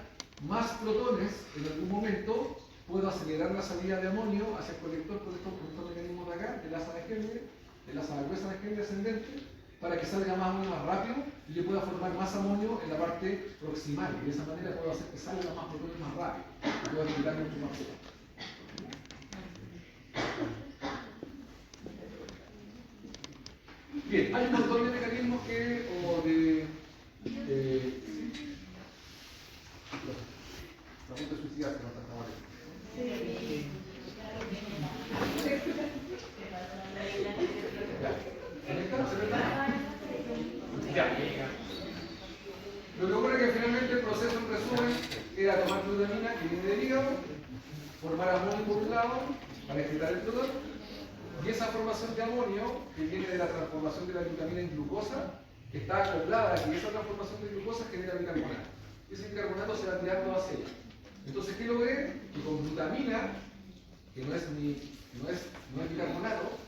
más protones en algún momento, puedo acelerar la salida de amonio hacia el colector con estos mecanismos de acá, del asa de Henle, de asa gruesa de Henle ascendente, para que salga más amonio más rápido y yo pueda formar más amonio en la parte proximal. Y de esa manera puedo hacer que salga más protones más rápido. Y puedo excretar mucho más protones. Bien, hay un montón de mecanismos la punta de suicidarse no está mal. Lo que ocurre es que finalmente el proceso en resumen era tomar glutamina que viene del hígado, formar amonio por un lado para excretar el protón, y esa formación de amonio que viene de la transformación de la glutamina en glucosa está acoplada a que esa transformación de glucosa genera bicarbonato. Y ese bicarbonato se va tirando hacia ella. Entonces, ¿qué logré? Que con glutamina, que no es bicarbonato,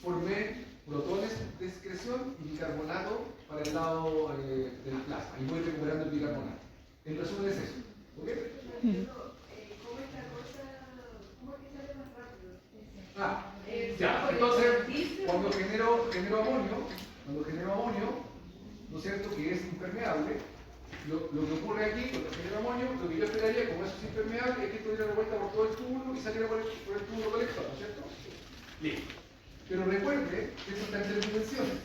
formé protones de excreción y bicarbonato para el lado del plasma y voy recuperando el bicarbonato. En resumen es eso. ¿Ok? ¿Cómo esta cosa, cómo es que sale más rápido? Ya, entonces cuando genero amonio, ¿no es cierto?, que es impermeable, lo que ocurre aquí, cuando genero amonio, lo que yo esperaría, como eso es impermeable, es que esto diera la vuelta por todo el túbulo y saliera por el túbulo colector, ¿no es cierto? Listo. Pero recuerde que eso está en 3 dimensiones.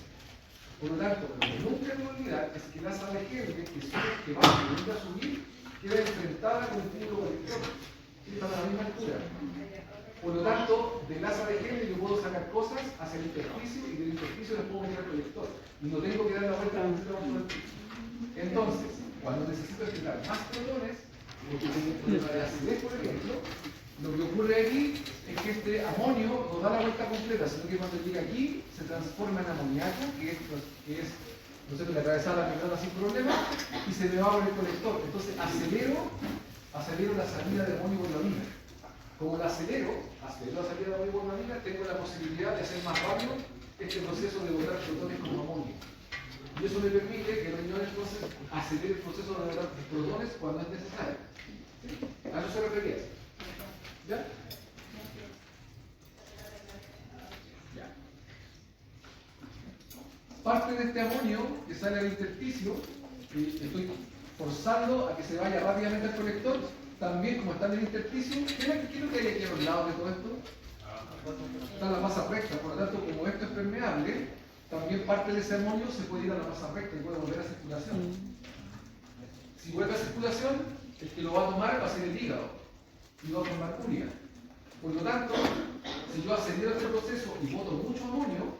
Por lo tanto, lo que nunca debo olvidar es que la asa de Henle, que va a subir, queda enfrentada con un túbulo colector. Están a la misma altura. Por lo tanto, del asa de Henle yo puedo sacar cosas hacia el intersticio y del intersticio las puedo meter al colector. Y no tengo que dar la vuelta completa por todo el túbulo. Entonces, cuando necesito excretar más protones, porque tengo un problema de acidez, por ejemplo, lo que ocurre aquí es que este amonio no da la vuelta completa, sino que cuando llega aquí se transforma en amoníaco, que es no sé, le atravesar la membrana sin problema, y se me va por el colector. Entonces acelero la salida de amonio por la orina. Como la acelero la salida de amonio por la orina, tengo la posibilidad de hacer más rápido este proceso de botar protones como amonio. Y eso me permite que el riñón entonces acelere el proceso de botar protones cuando es necesario. ¿Sí? A eso se refería. ¿Ya? Ya. parte de este amonio que sale al intersticio, y estoy forzando a que se vaya rápidamente al colector, también como está en el intersticio, ¿qué es lo que hay aquí a los lados de todo esto? Está la masa recta, por lo tanto, como esto es permeable, también parte de ese amonio se puede ir a la masa recta y puede volver a circulación. Si vuelve a circulación, el que lo va a tomar va a ser el hígado y va a formar urea. Por lo tanto, si yo acelero este proceso y boto mucho amonio,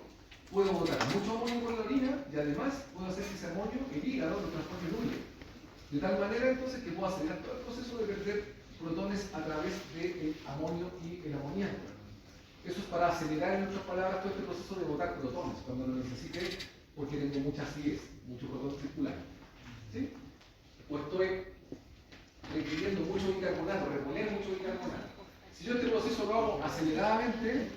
puedo botar mucho amonio por la orina y además puedo hacer que ese amonio, el hígado, lo transforme en urea. De tal manera entonces que puedo acelerar todo el proceso de perder protones a través del amonio y el amoníaco. Eso es para acelerar, en otras palabras, todo este proceso de botar protones cuando lo necesite, porque tengo mucha acidez, mucho protón circular. ¿Sí? O estoy requiriendo mucho bicarbonato, reponer mucho bicarbonato. Si yo este proceso lo hago aceleradamente,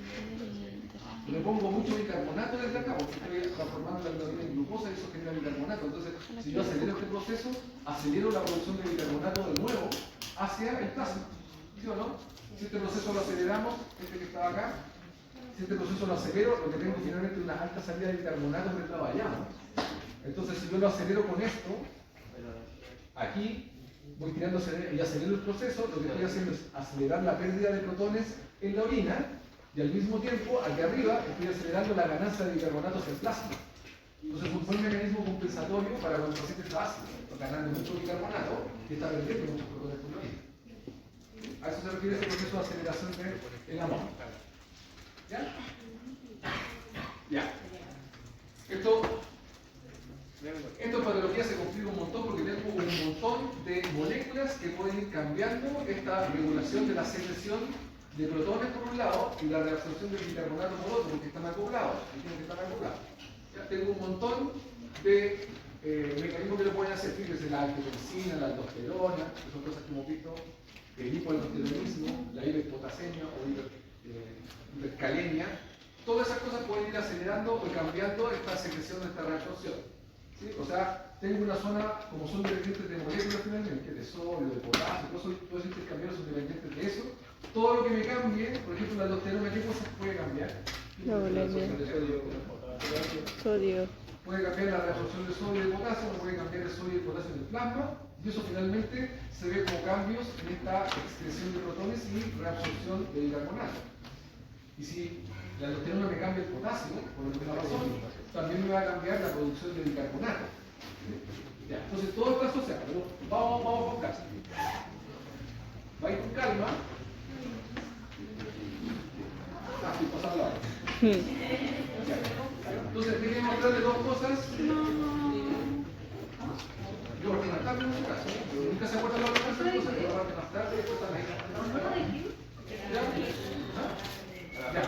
le pongo mucho bicarbonato desde acá, porque estoy transformando la hemoglobina en glucosa y eso genera bicarbonato. Entonces, si yo acelero este proceso, acelero la producción de bicarbonato de nuevo hacia el plasma. ¿Sí o no? Si este proceso lo aceleramos, este que estaba acá, si este proceso lo acelero, lo que tengo finalmente es una alta salida de bicarbonato que estaba allá. Entonces, si yo lo acelero con esto, aquí voy tirando y acelero el proceso, lo que estoy haciendo es acelerar la pérdida de protones en la orina y al mismo tiempo, aquí arriba, estoy acelerando la ganancia de bicarbonatos en plasma. Entonces, un buen mecanismo compensatorio para cuando el paciente está ácido, ganando mucho bicarbonato y está perdiendo muchos protones en la orina. A eso se refiere ese proceso de aceleración del amonio. ¿Ya? Ya. Esto en patología se complica un montón porque tengo un montón de moléculas que pueden ir cambiando esta regulación de la secreción de protones por un lado y la reabsorción del bicarbonato por otro, porque están acoplados. Ya tengo un montón de mecanismos que lo pueden hacer. Fíjense, la aldosterona, la aldosterona, que son cosas que hemos visto, el hipoaldosteronismo, la hiperpotasemia o hipercalemia. Todas esas cosas pueden ir acelerando o cambiando esta secreción de esta reabsorción. ¿Sí? O sea, tengo una zona, como son dependientes de moléculas finalmente, de sodio, de potasio, todos esos intercambios son dependientes de eso. Todo lo que me cambie, por ejemplo, la aldosterona, ¿qué cosas puede cambiar? La bulimia. Sodio. Puede cambiar la reabsorción de sodio y de potasio, puede cambiar el sodio y el potasio en el plasma, y eso finalmente se ve como cambios en esta excreción de protones y reabsorción de bicarbonato. Y si la aldosterona me cambia el potasio, por alguna razón, también me va a cambiar la producción de bicarbonato. ¿Sí? Ya, entonces todo está asociado, pero vamos con calma. Va a ir con calma. Estoy pasando ahora. Entonces, déjenme mostrarle dos cosas. Yo partí más tarde en su caso. Nunca se acuerdan las otras cosas, pero parte más tarde y después están ahí. ¿Ya? ¿Ah? Ya.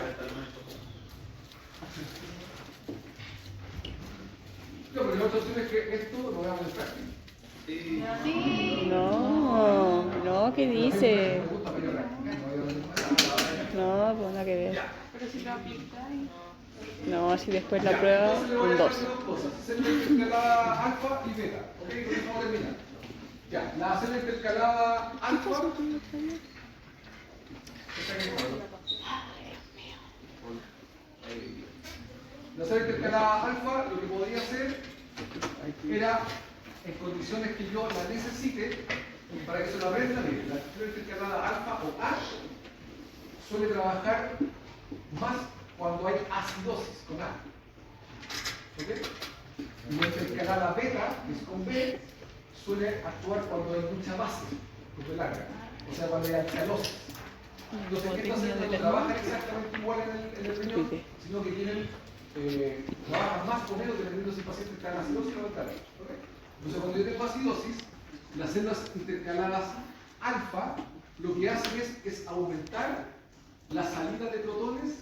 No, pero la otra opción es que esto lo veamos en práctica. No, ¿qué dice? No, pues nada que ver. Pero si lo aplicáis. No, si después la prueba, un 2. Célula intercalada alfa y beta. ¿Ok? Con eso vamos a terminar. Ya, la célula intercalada alfa. La célula intercalada alfa lo que podría hacer era, en condiciones que yo la necesite, para que se lo aprendan bien, la célula intercalada alfa o H suele trabajar más cuando hay acidosis con A. ¿Ok? Y la intercalada beta, que es con B, suele actuar cuando hay mucha base, porque larga. O sea, cuando hay alcalosis. Entonces, estas células no trabajan exactamente igual en el riñón, sino que tienen, trabajan más o menos dependiendo si el paciente está en acidosis o alcalosis. ¿Okay? Entonces, cuando yo tengo acidosis, las células intercaladas alfa lo que hacen es aumentar la salida de protones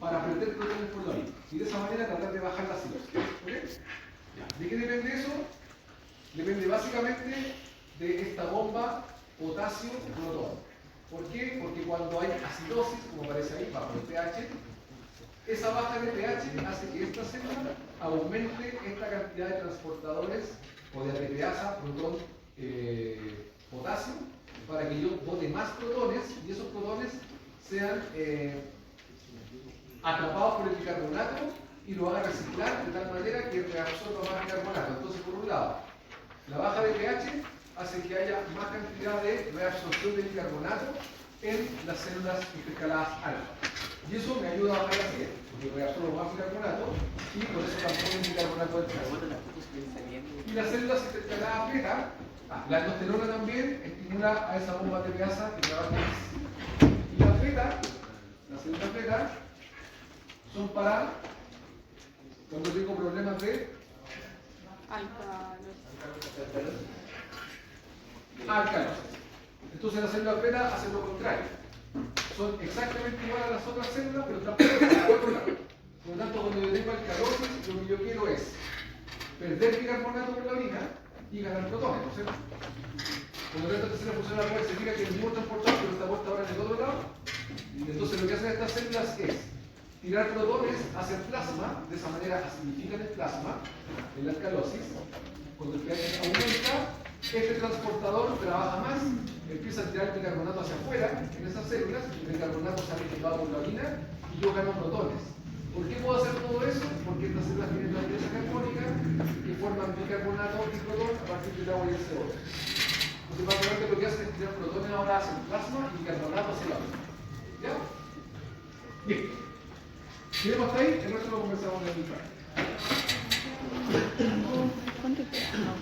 para perder protones por la orina. Y de esa manera tratar de bajar la acidosis. ¿Okay? ¿De qué depende eso? Depende básicamente de esta bomba potasio-protón. ¿Por qué? Porque cuando hay acidosis, como aparece ahí, bajo el pH, esa baja de pH hace que esta célula aumente esta cantidad de transportadores o de ATPasa, protón, potasio, para que yo bote más protones y esos protones sean atrapados por el bicarbonato y lo van a reciclar de tal manera que reabsorba más bicarbonato. Entonces, por un lado, la baja de pH hace que haya más cantidad de reabsorción de bicarbonato en las células intercaladas alfa. Y eso me ayuda a bajar la acidez, porque reabsorbo más bicarbonato y por eso tampoco el bicarbonato del calcio. Y las células intercaladas beta, la aldosterona también estimula a esa bomba tereasa que trabaja más. Y las beta, las células beta, son para cuando tengo problemas de alcalosis. Entonces las células beta hacen lo contrario. Son exactamente iguales a las otras células, pero están por otro lado. Por lo tanto, cuando yo tengo alcalosis, lo que yo quiero es perder bicarbonato por la orina y ganar protones, ¿no es cierto? Cuando esta tercera función al revés, significa que el mismo transportador, pero está puesto ahora en el otro lado. Entonces lo que hacen estas células es tirar protones hacia el plasma, de esa manera acidifican el plasma en la alcalosis. Cuando el pH aumenta, este transportador trabaja más, empieza a tirar el bicarbonato hacia afuera en esas células, el bicarbonato sale quemado por la orina y yo gano protones. ¿Por qué puedo hacer todo eso? Porque estas células tienen la anidresa carbónica que forman bicarbonato y protón a partir del agua y el CO2. Entonces, básicamente lo que hacen es tirar protones ahora hacia el plasma y bicarbonato hacia el agua. ¿Ya? Bien. ¿Tenemos hasta ahí? El resto lo conversamos en el plan. ¿Cuánto queda?